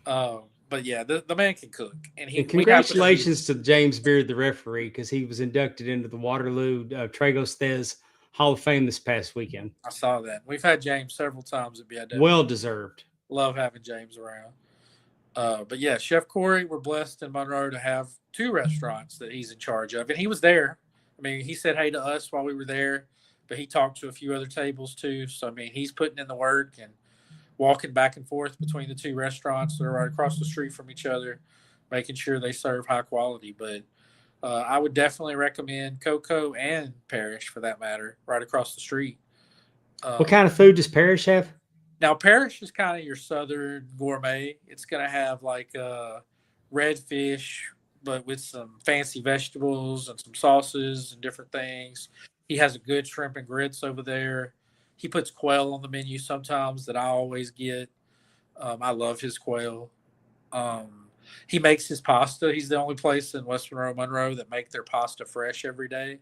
world. But yeah, the man can cook, and congratulations to James Beard, the referee, because he was inducted into the Waterloo Tragos Thez Hall of Fame this past weekend. I saw that. We've had James several times at BIW. Well deserved. Love having James around. But yeah, Chef Corey, we're blessed in Monroe to have 2 restaurants that he's in charge of, and he was there. I mean, he said hey to us while we were there. But he talked to a few other tables too. So, I mean, he's putting in the work and walking back and forth between the 2 restaurants that are right across the street from each other, making sure they serve high quality. But I would definitely recommend Coco and Parrish, for that matter, right across the street. What kind of food does Parrish have? Now, Parrish is kind of your southern gourmet. It's going to have like red fish, but with some fancy vegetables and some sauces and different things. He has a good shrimp and grits over there. He puts quail on the menu sometimes that I always get. I love his quail. He makes his pasta. He's the only place in West Monroe that make their pasta fresh every day.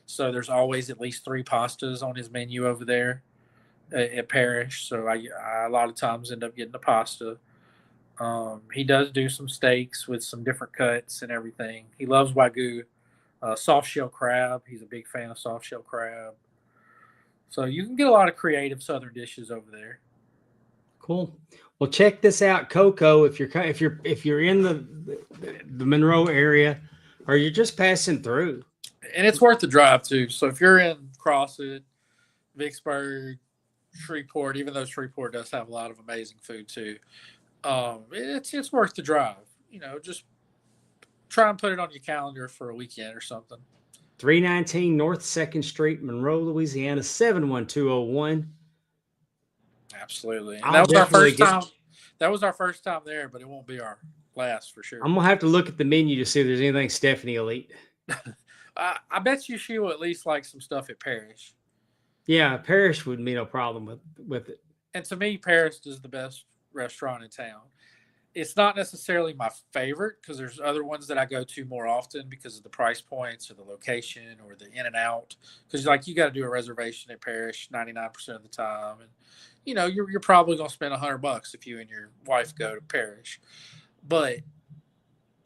So there's always at least 3 pastas on his menu over there at Parrish. So I a lot of times end up getting the pasta. He does do some steaks with some different cuts and everything. He loves Wagyu. Soft shell crab. He's a big fan of soft shell crab. So you can get a lot of creative southern dishes over there. Cool. Well, check this out, Coco. If you're in the Monroe area, or you're just passing through, and it's worth the drive too. So if you're in Crossett, Vicksburg, Shreveport, even though Shreveport does have a lot of amazing food too, it's worth the drive. You know, just try and put it on your calendar for a weekend or something. 319 North 2nd Street, Monroe, Louisiana, 71201. Absolutely. And that was our first time. That was our first time there, but it won't be our last for sure. I'm gonna have to look at the menu to see if there's anything Stephanie will eat. I bet you she will at least like some stuff at Parrish. Yeah, Parrish would be no problem with it. And to me, Parrish is the best restaurant in town. It's not necessarily my favorite because there's other ones that I go to more often because of the price points or the location or the in and out. Because like you got to do a reservation at Parrish 99% of the time, and you're probably gonna spend $100 if you and your wife go to Parrish. But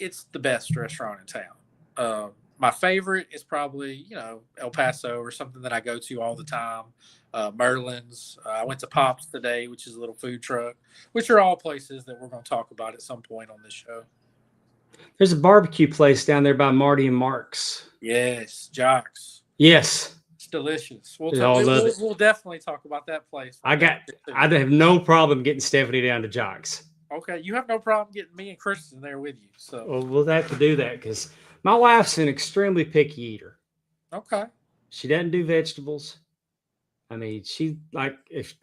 it's the best restaurant in town. My favorite is probably El Paso or something that I go to all the time. Merlin's. I went to Pops today, which is a little food truck, which are all places that we're going to talk about at some point on this show. There's a barbecue place down there by Marty and Mark's. Yes, Jock's. Yes, it's delicious. We'll definitely talk about that place. I'd have no problem getting Stephanie down to Jock's. Okay, you have no problem getting me and Kristen there with you. So we'll have to do that because my wife's an extremely picky eater. Okay. She doesn't do vegetables. I mean, she if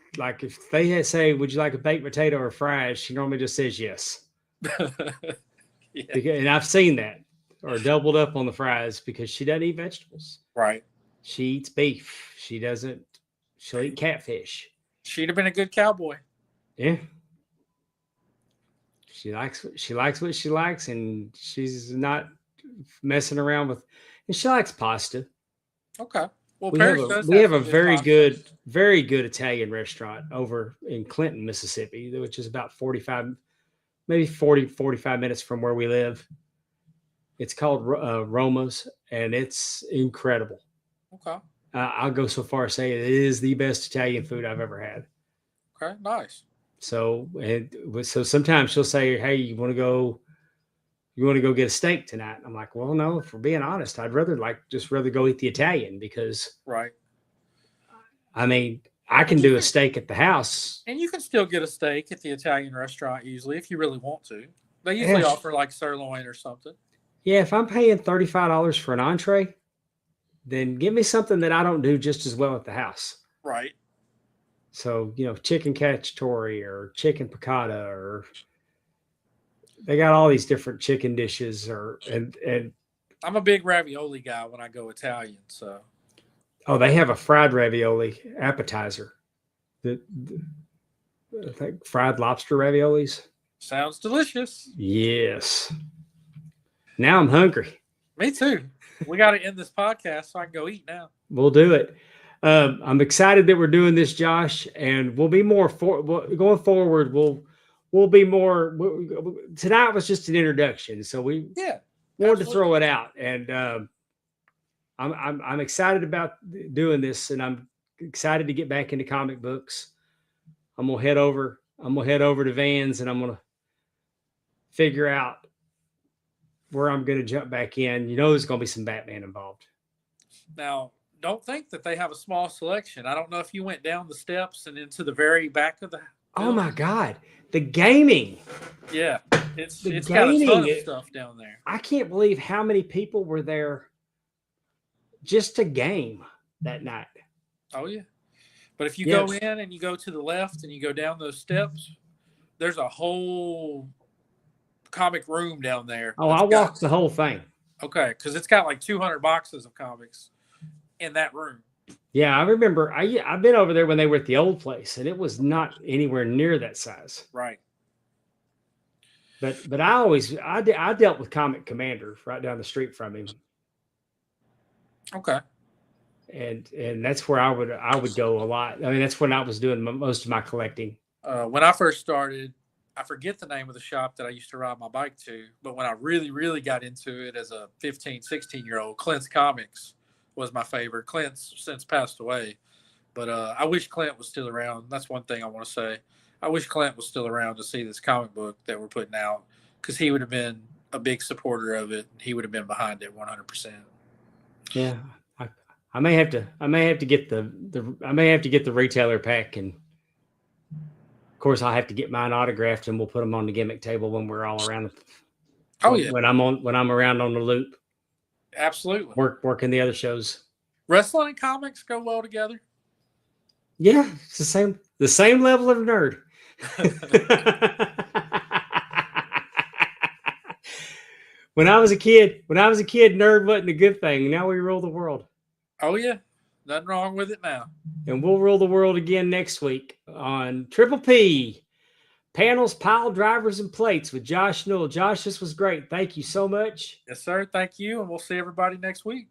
they say, "Would you like a baked potato or fries?" She normally just says yes. Yeah. And I've seen that, or doubled up on the fries because she doesn't eat vegetables. Right. She eats beef. She'll eat catfish. She'd have been a good cowboy. Yeah. She likes what she likes, and she's not messing around with. And she likes pasta. Okay. Well, we have a very good Italian restaurant over in Clinton, Mississippi, which is about 45 minutes from where we live. It's called Roma's, and it's incredible. Okay. I'll go so far as say it is the best Italian food I've ever had. Okay, nice. So sometimes she'll say, "Hey, you want to go get a steak tonight?" I'm like, "Well, no, if we're being honest, I'd rather go eat the Italian because right. I mean, I can do a steak at the house. And you can still get a steak at the Italian restaurant usually if you really want to. They usually offer like sirloin or something. Yeah, if I'm paying $35 for an entree, then give me something that I don't do just as well at the house. Right. So, chicken cacciatore or chicken piccata, or they got all these different chicken dishes, and I'm a big ravioli guy when I go Italian, so. Oh, they have a fried ravioli appetizer. I think fried lobster raviolis. Sounds delicious. Yes. Now I'm hungry. Me too. We got to end this podcast so I can go eat now. We'll do it. I'm excited that we're doing this, Josh, and we'll be more going forward. We'll be more. Tonight was just an introduction, so we wanted to throw it out, and I'm excited about doing this, and I'm excited to get back into comic books. I'm gonna head over to Vans, and I'm gonna figure out where I'm gonna jump back in. There's gonna be some Batman involved. Now, don't think that they have a small selection. I don't know if you went down the steps and into the very back of the building. Oh my God, the gaming! Yeah, it's got a ton of stuff down there. I can't believe how many people were there just to game that night. Oh yeah, but if you go in and you go to the left and you go down those steps, there's a whole comic room down there. Oh, I walked the whole thing. Okay, because it's got like 200 boxes of comics in that room. Yeah, I remember. I've been over there when they were at the old place, and it was not anywhere near that size. Right. But I dealt with Comic Commander right down the street from him. Okay. And that's where I would go a lot. I mean, that's when I was doing most of my collecting. When I first started, I forget the name of the shop that I used to ride my bike to, but when I really, really got into it as a 15, 16-year-old, Clint's Comics was my favorite. Clint's since passed away, but I wish Clint was still around. That's one thing I want to say. I wish Clint was still around to see this comic book that we're putting out, because he would have been a big supporter of it. He would have been behind it 100%. Yeah, I may have to get the retailer pack, and of course I'll have to get mine autographed, and we'll put them on the gimmick table when we're all around. Oh yeah, when I'm around on the loop. Absolutely. Working the other shows. Wrestling and comics go well together. Yeah, it's the same level of nerd. When I was a kid, nerd wasn't a good thing. Now we rule the world. Oh yeah, nothing wrong with it now. And we'll rule the world again next week on Triple P, Panels, Pile Drivers, and Plates with Josh Newell. Josh, this was great. Thank you so much. Yes, sir. Thank you, and we'll see everybody next week.